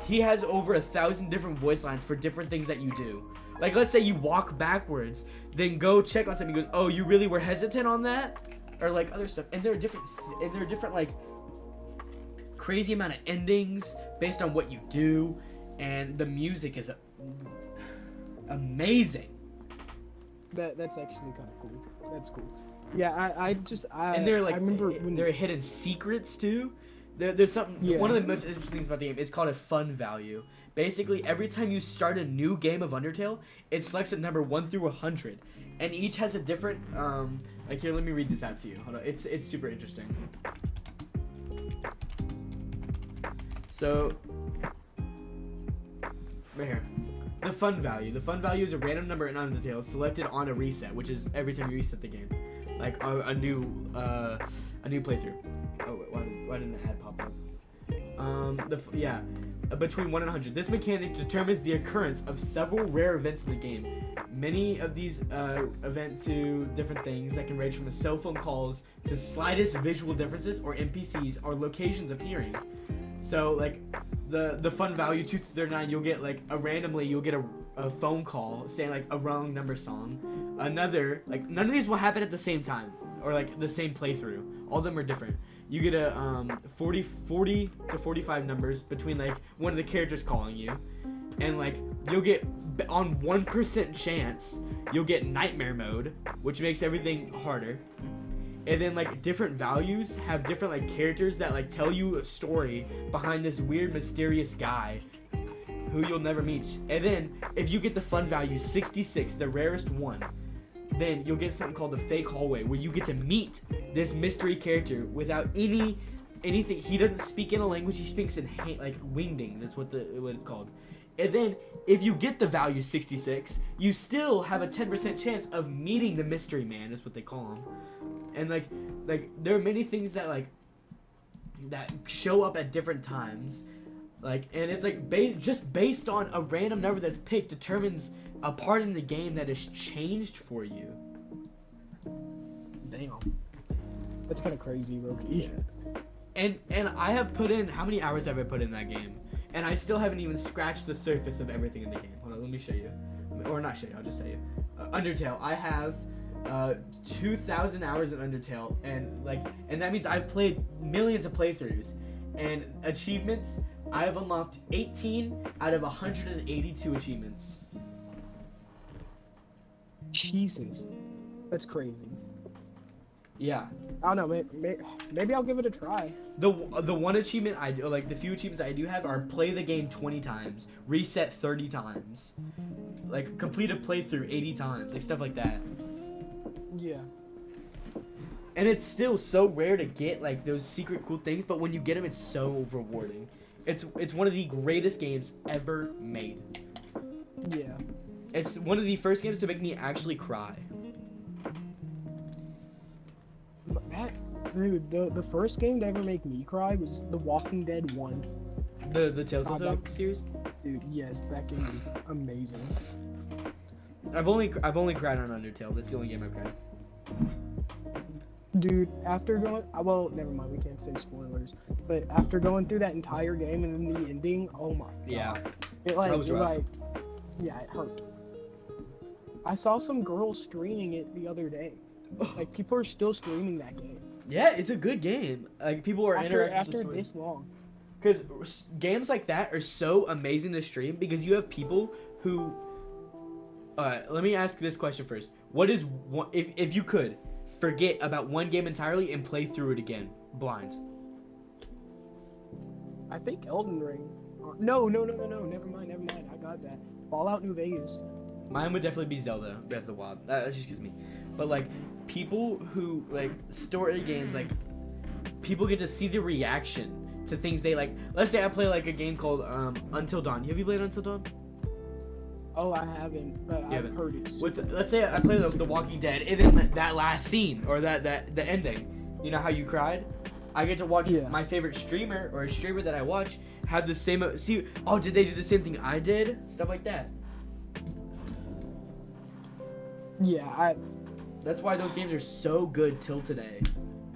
He has over 1,000 different voice lines for different things that you do. Like, let's say you walk backwards, then go check on something. He goes, "Oh, you really were hesitant on that," or like other stuff. And there are different like crazy amount of endings based on what you do, and the music is amazing. That's actually kind of cool. That's cool. Yeah, I and they're like, I remember when there are hidden secrets too. There's something. Yeah. One of the most interesting things about the game is called a fun value. Basically, every time you start a new game of Undertale, it selects at number 1 through 100, and each has a different. Like here, let me read this out to you. Hold on, it's super interesting. So, right here. The fun value. The fun value is a random number in Undertale selected on a reset, which is every time you reset the game, like a new playthrough. Oh wait, why didn't the ad pop up? Between 1 and 100. This mechanic determines the occurrence of several rare events in the game. Many of these event to different things that can range from cell phone calls to slightest visual differences or NPCs or locations appearing. So like the fun value 2 through 39, you'll get like you'll get a phone call saying like a wrong number song. Another, like, none of these will happen at the same time or like the same playthrough. All of them are different. You get a 40 to 45 numbers between like one of the characters calling you, and like you'll get on 1% chance you'll get nightmare mode, which makes everything harder. And then like different values have different like characters that like tell you a story behind this weird mysterious guy who you'll never meet. And then if you get the fun value 66, the rarest one, then you'll get something called the fake hallway, where you get to meet this mystery character without anything. He doesn't speak in a language. He speaks in like wingding. That's what it's called. And then if you get the value 66, you still have a 10% chance of meeting the mystery man, is what they call him. And like there are many things that like that show up at different times, like, and it's like based on a random number that's picked determines a part in the game that is changed for you. Damn, that's kind of crazy, Loki. And I have put in, how many hours have I put in that game? And I still haven't even scratched the surface of everything in the game. Hold on, let me show you. Or not show you, I'll just tell you. Undertale, I have 2,000 hours in Undertale, and that means I've played millions of playthroughs. And achievements, I have unlocked 18 out of 182 achievements. Jesus, that's crazy. Yeah. I don't know, maybe I'll give it a try. The one achievement I do, like the few achievements I do have, are play the game 20 times, reset 30 times, like complete a playthrough 80 times, like stuff like that. Yeah. And it's still so rare to get like those secret cool things, but when you get them, it's so rewarding. It's one of the greatest games ever made. Yeah. It's one of the first games to make me actually cry. Dude, the first game to ever make me cry was The Walking Dead 1. The Telltale series? Dude, yes, that game is amazing. I've only cried on Undertale. That's the only game I've cried. Dude, after going, well, never mind, we can't say spoilers. But after going through that entire game and then the ending, oh my god. Yeah. It yeah, it hurt. I saw some girls streaming it the other day. Like, people are still streaming that game. Yeah, it's a good game. Like, people are interacting after this long. Because games like that are so amazing to stream, because you have people who. Let me ask this question first. What is one, if you could forget about one game entirely and play through it again, blind? I think Elden Ring. No. Never mind. I got that. Fallout New Vegas. Mine would definitely be Zelda Breath of the Wild. Excuse me. But like, people who like story games, like people get to see the reaction to things they like. Let's say I play like a game called Until Dawn. Have you played Until Dawn? Oh, I haven't, but I've heard it. Let's say I play the Walking Dead, and then that last scene or the ending. You know how you cried? I get to watch my favorite streamer or a streamer that I watch have the same. See, oh, did they do the same thing I did? Stuff like that. Yeah, That's why those games are so good till today,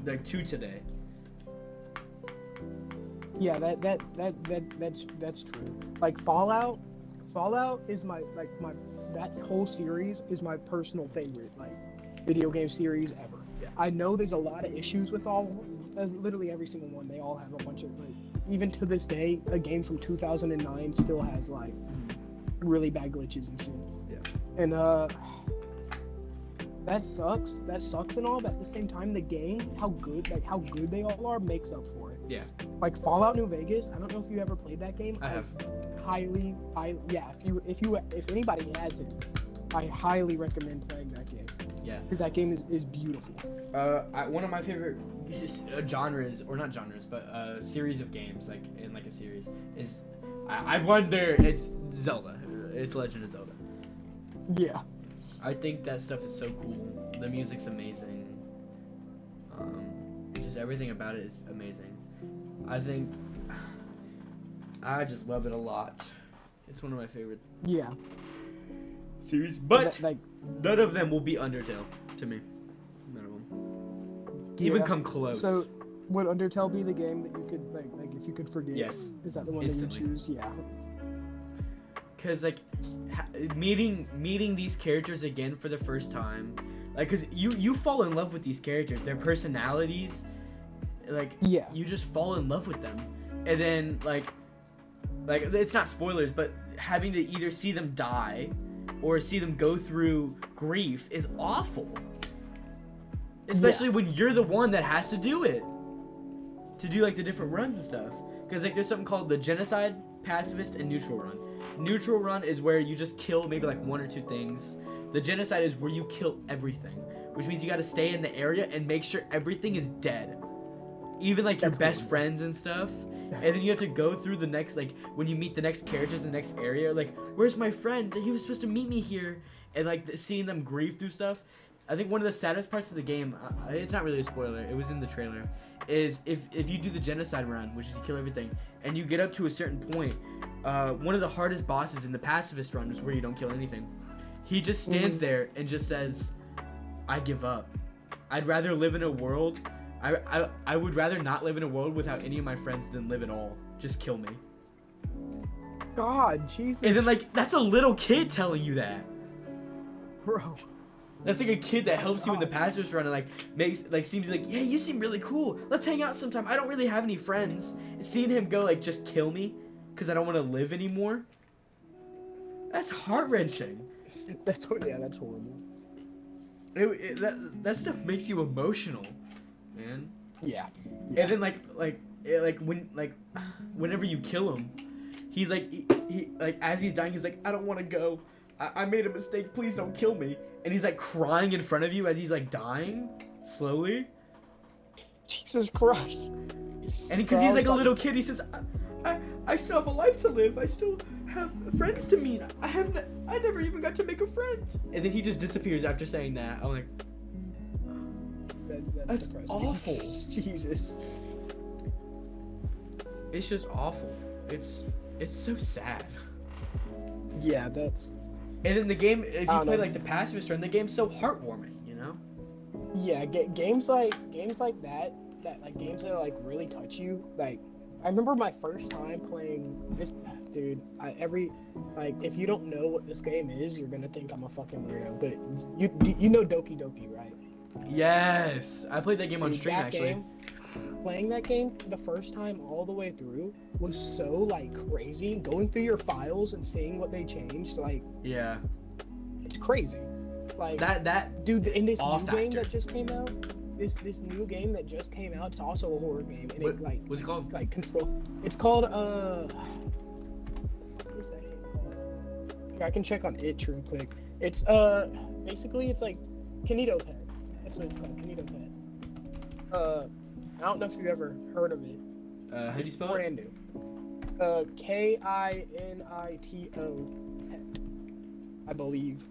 like to today. Yeah, that's true. Like Fallout is that whole series is my personal favorite video game series ever. Yeah. I know there's a lot of issues with literally every single one. They all have a bunch of even to this day, a game from 2009 still has really bad glitches and shit. Yeah. And that sucks and all, but at the same time the game, how good they all are, makes up for it. Yeah. Like Fallout New Vegas, I don't know if you ever played that game. I have. If anybody has it, I highly recommend playing that game. Yeah. Because that game is beautiful. One of my favorite genres, or not genres, but series of games, like in like a series, is I wonder, it's Zelda. It's Legend of Zelda. Yeah. I think that stuff is so cool. The music's amazing. Just everything about it is amazing. I just love it a lot. It's one of my favorite series, but none of them will be Undertale to me. None of them even come close. So, would Undertale be the game that you could like if you could forget? Yes. Is that the one Instantly. that you choose? Yeah. Cause like meeting these characters again for the first time, like, cause you fall in love with these characters, their personalities, you just fall in love with them, and then like it's not spoilers, but having to either see them die or see them go through grief is awful. Especially when you're the one that has to do it. To do like the different runs and stuff. Because like there's something called the genocide, pacifist, and neutral run. Neutral run is where you just kill maybe like 1 or 2 things. The genocide is where you kill everything. Which means you gotta stay in the area and make sure everything is dead. Even like your best friends and stuff. And then you have to go through the next, like, when you meet the next characters in the next area, like, where's my friend? He was supposed to meet me here. And, like, seeing them grieve through stuff. I think one of the saddest parts of the game, it's not really a spoiler, it was in the trailer, is if you do the genocide run, which is you kill everything, and you get up to a certain point, one of the hardest bosses in the pacifist run is where you don't kill anything. He just stands there and just says, I give up. I'd rather live in a world... I would rather not live in a world without any of my friends than live at all. Just kill me. God, Jesus. And then, like, that's a little kid telling you that. Bro. That's like a kid that helps you in the pacifist run and, like, seems like, yeah, you seem really cool. Let's hang out sometime. I don't really have any friends. Seeing him go, like, just kill me because I don't want to live anymore. That's heart-wrenching. That's horrible. That stuff makes you emotional. Man. Yeah. And then whenever you kill him, he's like he like as he's dying, he's like, I don't want to go. I made a mistake. Please don't kill me. And he's like crying in front of you as he's like dying slowly. Jesus Christ. And because he's like a little kid, he says, I still have a life to live. I still have friends to meet. I never even got to make a friend. And then he just disappears after saying that. I'm like, that's awful. Jesus. It's just awful. It's so sad. Yeah, that's. And then the game, if you play like the pacifist run, the game's so heartwarming, you know? Yeah, games like that like games that like really touch you. Like, I remember my first time playing this, dude. If you don't know what this game is, you're gonna think I'm a fucking weirdo. But you know Doki Doki, right? Yes, I played that game on stream actually. Playing that game the first time all the way through was so like crazy. Going through your files and seeing what they changed, like yeah, it's crazy. Like that dude in this new game that just came out. This new game that just came out. It's also a horror game. And what's it called? Like Control. It's called what is that game called? Here, I can check on it real quick. It's basically it's like Kinito Pet. That's what it's called, Kinito Pet. I don't know if you've ever heard of it. How do you spell brand it? Brand new. Kinito Pet, I believe.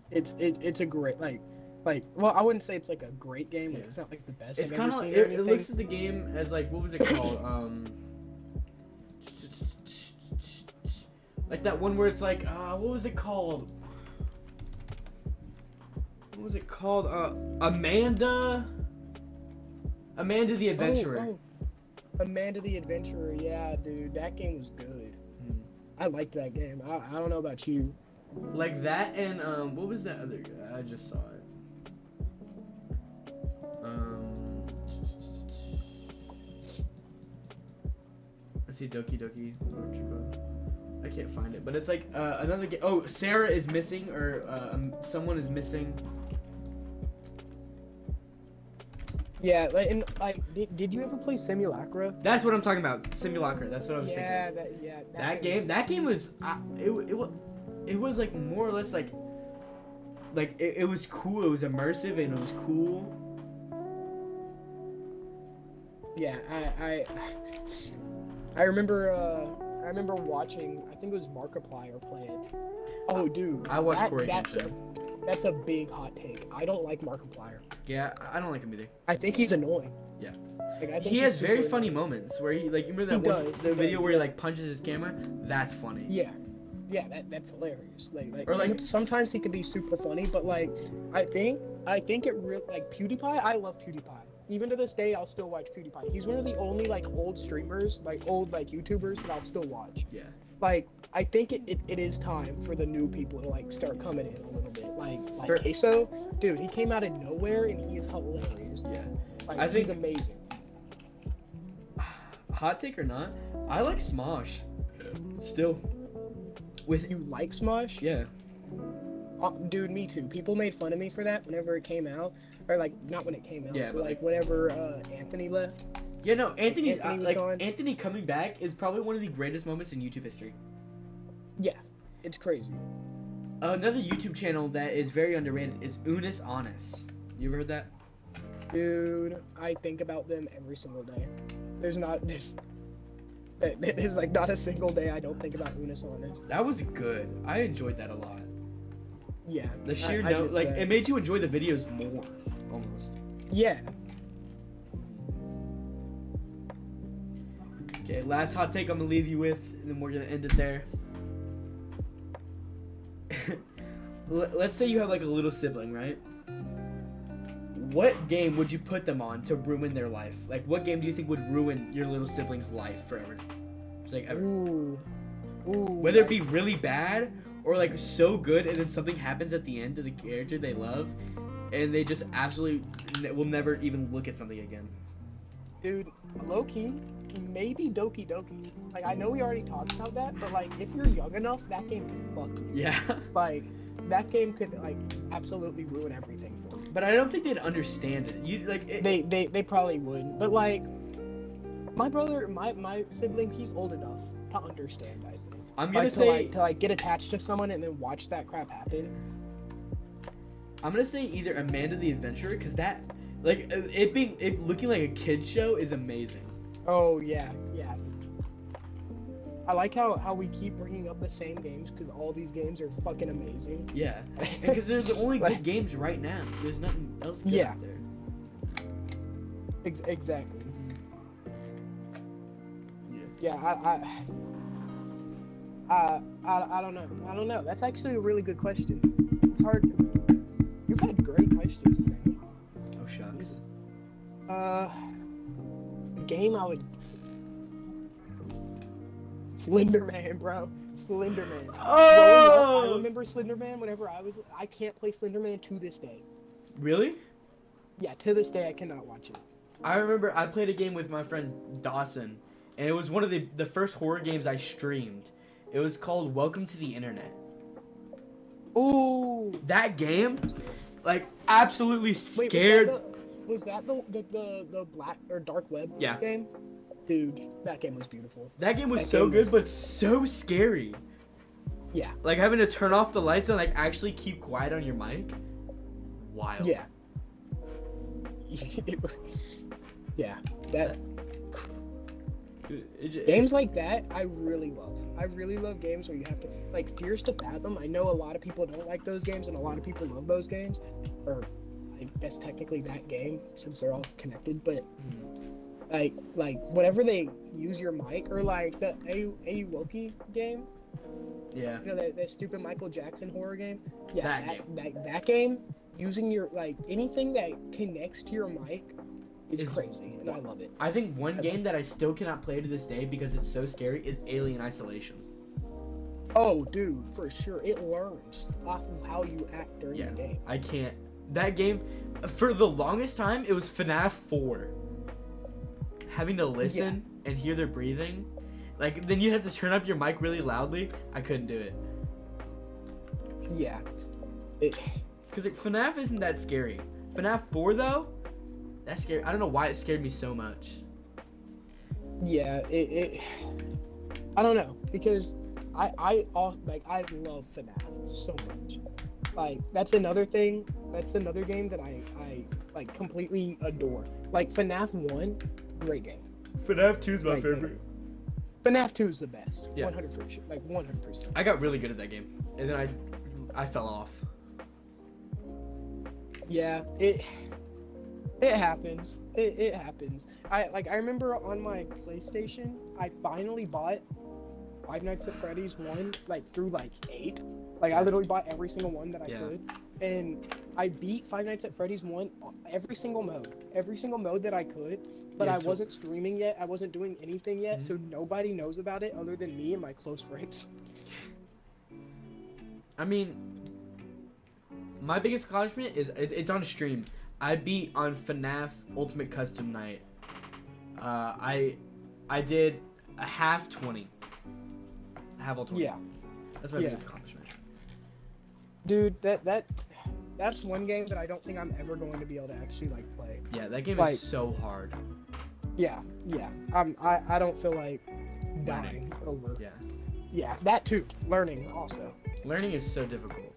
It's a great like well, I wouldn't say it's like a great game. Like it's not like the best it's I've ever seen. It looks at the game as like, what was it called? Like that one where it's like, what was it called? What was it called? Amanda the Adventurer. Oh. Amanda the Adventurer, yeah, dude, that game was good. I liked that game. I don't know about you. Like that and what was that other guy? I just saw it. Let's see, Doki Doki. I can't find it, but it's like another game. Oh, Sarah is missing, or someone is missing. Yeah, did you ever play Simulacra? That's what I'm talking about. Simulacra. That's what I was thinking. That game was it was like more or less like it was cool. It was immersive and it was cool. Yeah, I remember watching. I think it was Markiplier play it. Oh, dude, I watched Corey. That's a big hot take. I don't like Markiplier. Yeah, I don't like him either. I think he's annoying. Yeah. Like, I think he has very funny moments where he like, you remember that the video where he like punches his camera? That's funny. Yeah. Yeah, that's hilarious. Sometimes he can be super funny, but like I think it really like PewDiePie. I love PewDiePie. Even to this day, I'll still watch PewDiePie. He's one of the only like old streamers, like old like YouTubers that I'll still watch. Yeah. Like I think it is time for the new people to like start coming in a little bit. Like Queso, dude, he came out of nowhere and he is hilarious. Yeah. Like, I think he's amazing. Hot take or not, I like Smosh. Still. With You like Smosh? yeah. Dude, me too. People made fun of me for that whenever it came out, or like not when it came out, Yeah, but but like whenever Anthony left. Yeah, no, Anthony was like gone. Anthony coming back is probably one of the greatest moments in YouTube history. Yeah, it's crazy. Another YouTube channel that is very underrated is Unis Honest. You ever heard that? Dude, I think about them every single day. There's like not a single day I don't think about Unis Honest. That was good. I enjoyed that a lot. Yeah. The sheer I note, like that. it made you enjoy the videos more, almost. Yeah. Okay, last hot take I'm gonna leave you with, and then we're gonna end it there. Let's say you have like a little sibling, right? What game would you put them on to ruin their life? Like, what game do you think would ruin your little sibling's life forever? Just like ever. Ooh. Whether it be really bad or like so good, and then something happens at the end to the character they love, and they just absolutely will never even look at something again. Dude, low key, maybe Doki Doki. Like, I know we already talked about that, but like, if you're young enough, that game can fuck you. Yeah. Like, that game could like absolutely ruin everything for you. But I don't think they'd understand it. You like it, They probably would. But like, my brother, my sibling, he's old enough to understand. I think. I'm gonna like, say to get attached to someone and then watch that crap happen. I'm gonna say either Amanda the Adventurer, because that, like, it looking like a kid's show is amazing. Oh yeah. I like how we keep bringing up the same games because all these games are fucking amazing. Yeah, because they're the only good games right now. There's nothing else good out there. Exactly. Yeah. I don't know. I don't know. That's actually a really good question. It's hard. You've had great questions today. Oh shucks. A game I would. Slenderman, bro. Slenderman. Oh! I remember Slenderman whenever I can't play Slenderman to this day. Really? Yeah, to this day I cannot watch it. I remember I played a game with my friend Dawson, and it was one of the first horror games I streamed. It was called Welcome to the Internet. Ooh. That game, like, absolutely scared. Wait, was that the black or dark web game? Dude, that game was beautiful. That game was so good, but so scary. Yeah. Like having to turn off the lights and like actually keep quiet on your mic. Wild. Yeah. Yeah. That. Games like that, I really love. I really love games where you have to, like, Fears to Fathom. I know a lot of people don't like those games, and a lot of people love those games. Or, I guess technically that game, since they're all connected, but. Like whenever they use your mic, or like the Aoki game. Yeah. You know that stupid Michael Jackson horror game. Yeah. That game, using your anything that connects to your mic is crazy, and I love it. I think one game that I still cannot play to this day because it's so scary is Alien Isolation. Oh, dude, for sure. It learns off of how you act during the game. I can't. That game, for the longest time, it was FNAF 4. Having to listen and hear their breathing, like then you have to turn up your mic really loudly. I couldn't do it. Yeah. Because FNAF isn't that scary. FNAF 4 though, that's scary. I don't know why it scared me so much. Yeah, I don't know, because I love FNAF so much. Like that's another thing. That's another game that I like completely adore. Like FNAF 1. Great game. FNAF 2 is my favorite. FNAF 2 is the best. Yeah. 100%. Like 100%. I got really good at that game, and then I fell off. Yeah, it happens. It happens. I remember on my PlayStation, I finally bought Five Nights at Freddy's 1 like through like 8. Like I literally bought every single one that I could, and I beat Five Nights at Freddy's 1 every single mode that I could, but I wasn't streaming yet. I wasn't doing anything yet, so nobody knows about it other than me and my close friends. I mean, my biggest accomplishment is it's on stream. I beat on FNAF Ultimate Custom Night. I did a half 20. A half all 20. Yeah. That's my biggest accomplishment. Dude, that's one game that I don't think I'm ever going to be able to actually like play. Yeah, that game like, is so hard. Yeah. I don't feel like dying over. Yeah. Yeah, that too. Learning also. Learning is so difficult.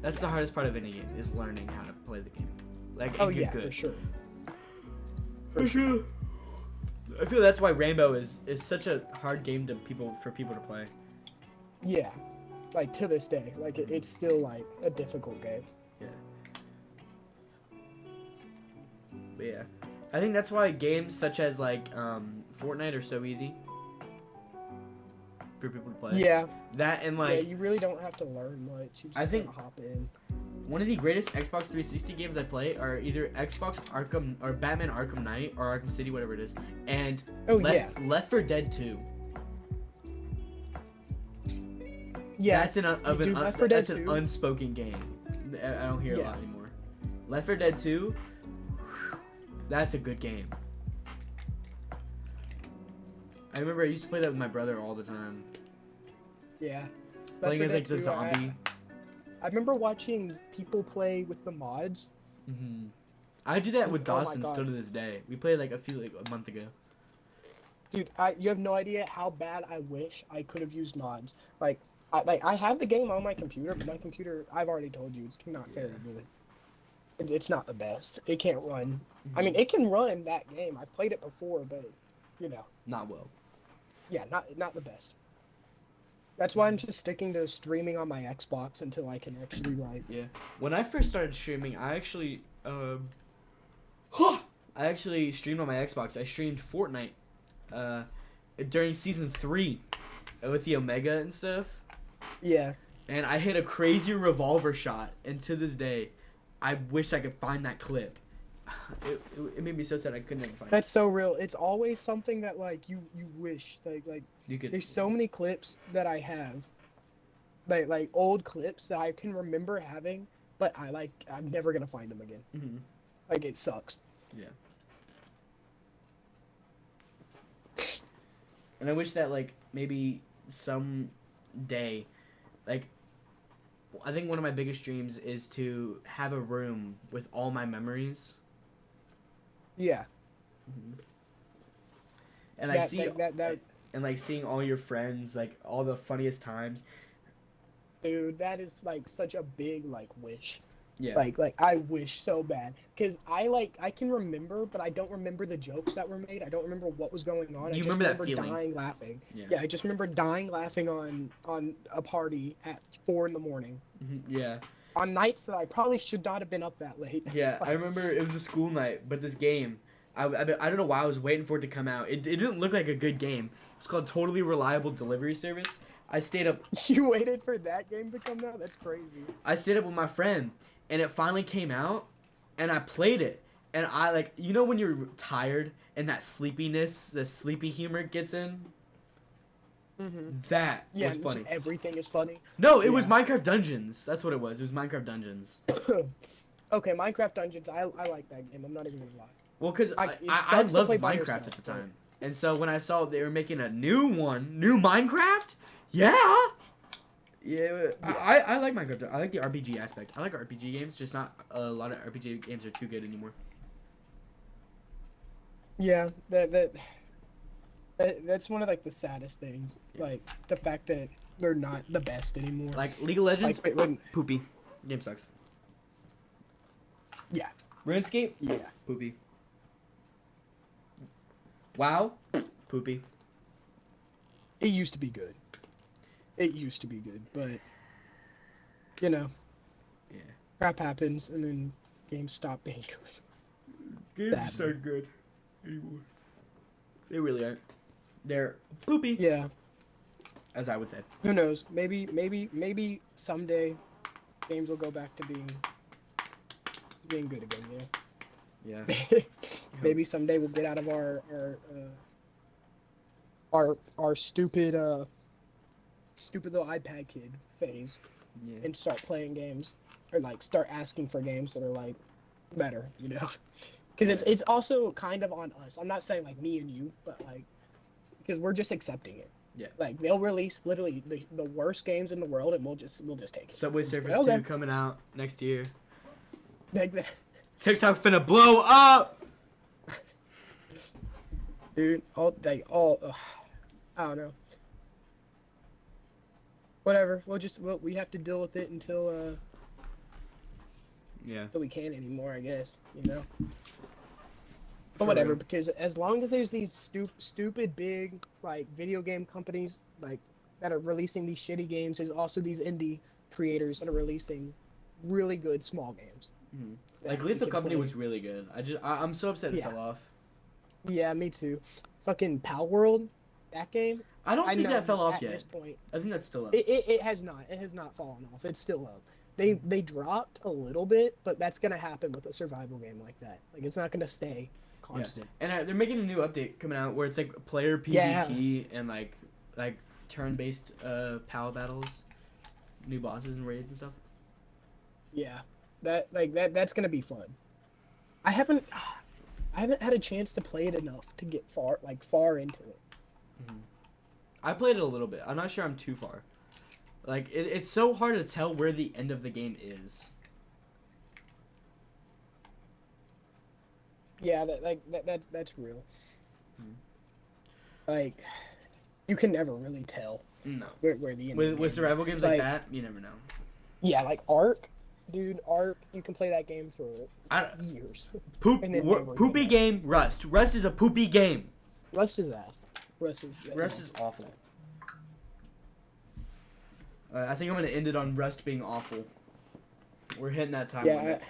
That's the hardest part of any game, is learning how to play the game. Like, good. For sure. For sure. I feel that's why Rainbow is such a hard game for people to play. Yeah. Like, to this day. Like, it's still, like, a difficult game. Yeah. But yeah. I think that's why games such as, like, Fortnite are so easy for people to play. Yeah. That and, like... Yeah, you really don't have to learn much. You just hop in. One of the greatest Xbox 360 games I play are either Xbox Arkham or Batman Arkham Knight or Arkham City, whatever it is, and Left 4 Dead 2. Yeah, that's an unspoken game. I don't hear a lot anymore. Left 4 Dead 2, that's a good game. I remember I used to play that with my brother all the time. Yeah. Playing as like the zombie. I remember watching people play with the mods. Mm-hmm. I do that with Dawson still to this day. We played like a month ago. Dude, you have no idea how bad I wish I could have used mods. Like I have the game on my computer, but my computer, I've already told you, it's not very good. It's not the best. It can't run. Mm-hmm. I mean, it can run that game. I've played it before, but not well. Yeah, not the best. That's why I'm just sticking to streaming on my Xbox until I can actually like. Yeah. When I first started streaming, I actually streamed on my Xbox. I streamed Fortnite during season 3 with the Omega and stuff. Yeah. And I hit a crazy revolver shot, and to this day, I wish I could find that clip. It made me so sad I couldn't even find it. That's so real. It's always something that like you wish like you could. There's so many clips that I have, like old clips that I can remember having, but I'm never gonna find them again. Mm-hmm. Like, it sucks. Yeah. And I wish that like maybe someday, like, I think one of my biggest dreams is to have a room with all my memories. Yeah. Mm-hmm. And like seeing all your friends, like all the funniest times. Dude, that is like such a big like wish. Yeah. Like I wish so bad, because I can remember, but I don't remember the jokes that were made. I don't remember what was going on. You I just remember remember that feeling. dying laughing. Yeah. I just remember dying laughing on a party at 4 a.m. Mm-hmm. Yeah. On nights that I probably should not have been up that late. Yeah, I remember it was a school night, but this game, I don't know why I was waiting for it to come out. It didn't look like a good game. It's called Totally Reliable Delivery Service. I stayed up. You waited for that game to come out? That's crazy. I stayed up with my friend, and it finally came out, and I played it. And I, like, you know when you're tired and that sleepiness, the sleepy humor gets in? Mm-hmm. That was funny. Everything is funny. No, it was Minecraft Dungeons. That's what it was. It was Minecraft Dungeons. Okay, Minecraft Dungeons. I like that game. I'm not even gonna lie. Well, because I loved Minecraft at the time. And so when I saw they were making a new Minecraft, yeah, I like Minecraft. I like the RPG aspect. I like RPG games, just not a lot of RPG games are too good anymore. Yeah, that's one of like the saddest things. Yeah. Like the fact that they're not the best anymore. Like League of Legends, poopy. Game sucks. Yeah. RuneScape, poopy. WoW, poopy. It used to be good. But yeah, crap happens, and then games stop being good. Games just aren't good anymore. They really aren't. They're poopy. Yeah. As I would say. Who knows? Maybe someday games will go back to being good again. Yeah. Maybe someday we'll get out of our stupid little iPad kid phase and start playing games, or like start asking for games that are like better, because it's also kind of on us. I'm not saying like me and you, but like because we're just accepting it. Yeah. Like they'll release literally the worst games in the world, and we'll just take it. Subway We'll just Surfers go, 2 okay. coming out next year. Like, TikTok finna blow up. dude, I don't know. Whatever. We have to deal with it until Yeah. we can't anymore, I guess. But whatever, because as long as there's these stupid big like video game companies like that are releasing these shitty games, there's also these indie creators that are releasing really good small games. Mm-hmm. Like Lethal Company was really good. I'm so upset it fell off. Yeah, me too. Fucking Pal World, that game. I don't think that fell off yet. At this point, I think that's still up. It has not. It has not fallen off. It's still up. They dropped a little bit, but that's gonna happen with a survival game like that. Like it's not gonna stay constant. Yeah. And they're making a new update coming out where it's like player PvP and like turn-based PAL battles, new bosses and raids and stuff. Yeah, that's gonna be fun. I haven't had a chance to play it enough to get far into it. Mm-hmm. I played it a little bit. I'm not sure I'm too far. Like it's so hard to tell where the end of the game is. Yeah, that's real. Like, you can never really tell. No. Where the end with survival games like that, you never know. Yeah, like Ark, dude. Ark, you can play that game for years. Poopy game. Rust. Rust is a poopy game. Rust is ass. Rust is awful. I think I'm gonna end it on Rust being awful. We're hitting that time limit.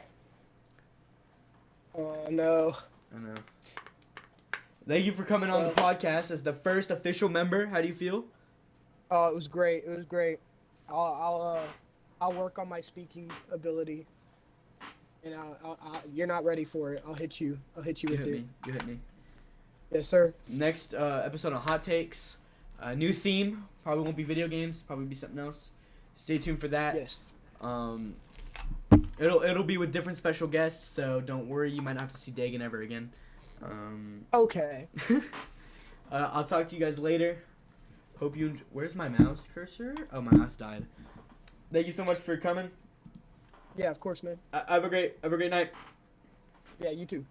Oh no. I know. Thank you for coming on the podcast as the first official member. How do you feel? Oh, it was great. It was great. I'll work on my speaking ability. And you're not ready for it. I'll hit you. I'll hit you with it. You hit me. Yes, sir. Next episode on Hot Takes. New theme. Probably won't be video games. Probably be something else. Stay tuned for that. Yes. It'll be with different special guests, so don't worry. You might not have to see Daegan ever again. Okay. I'll talk to you guys later. Hope you. Where's my mouse cursor? Oh, my mouse died. Thank you so much for coming. Yeah, of course, man. Have a great night. Yeah, you too.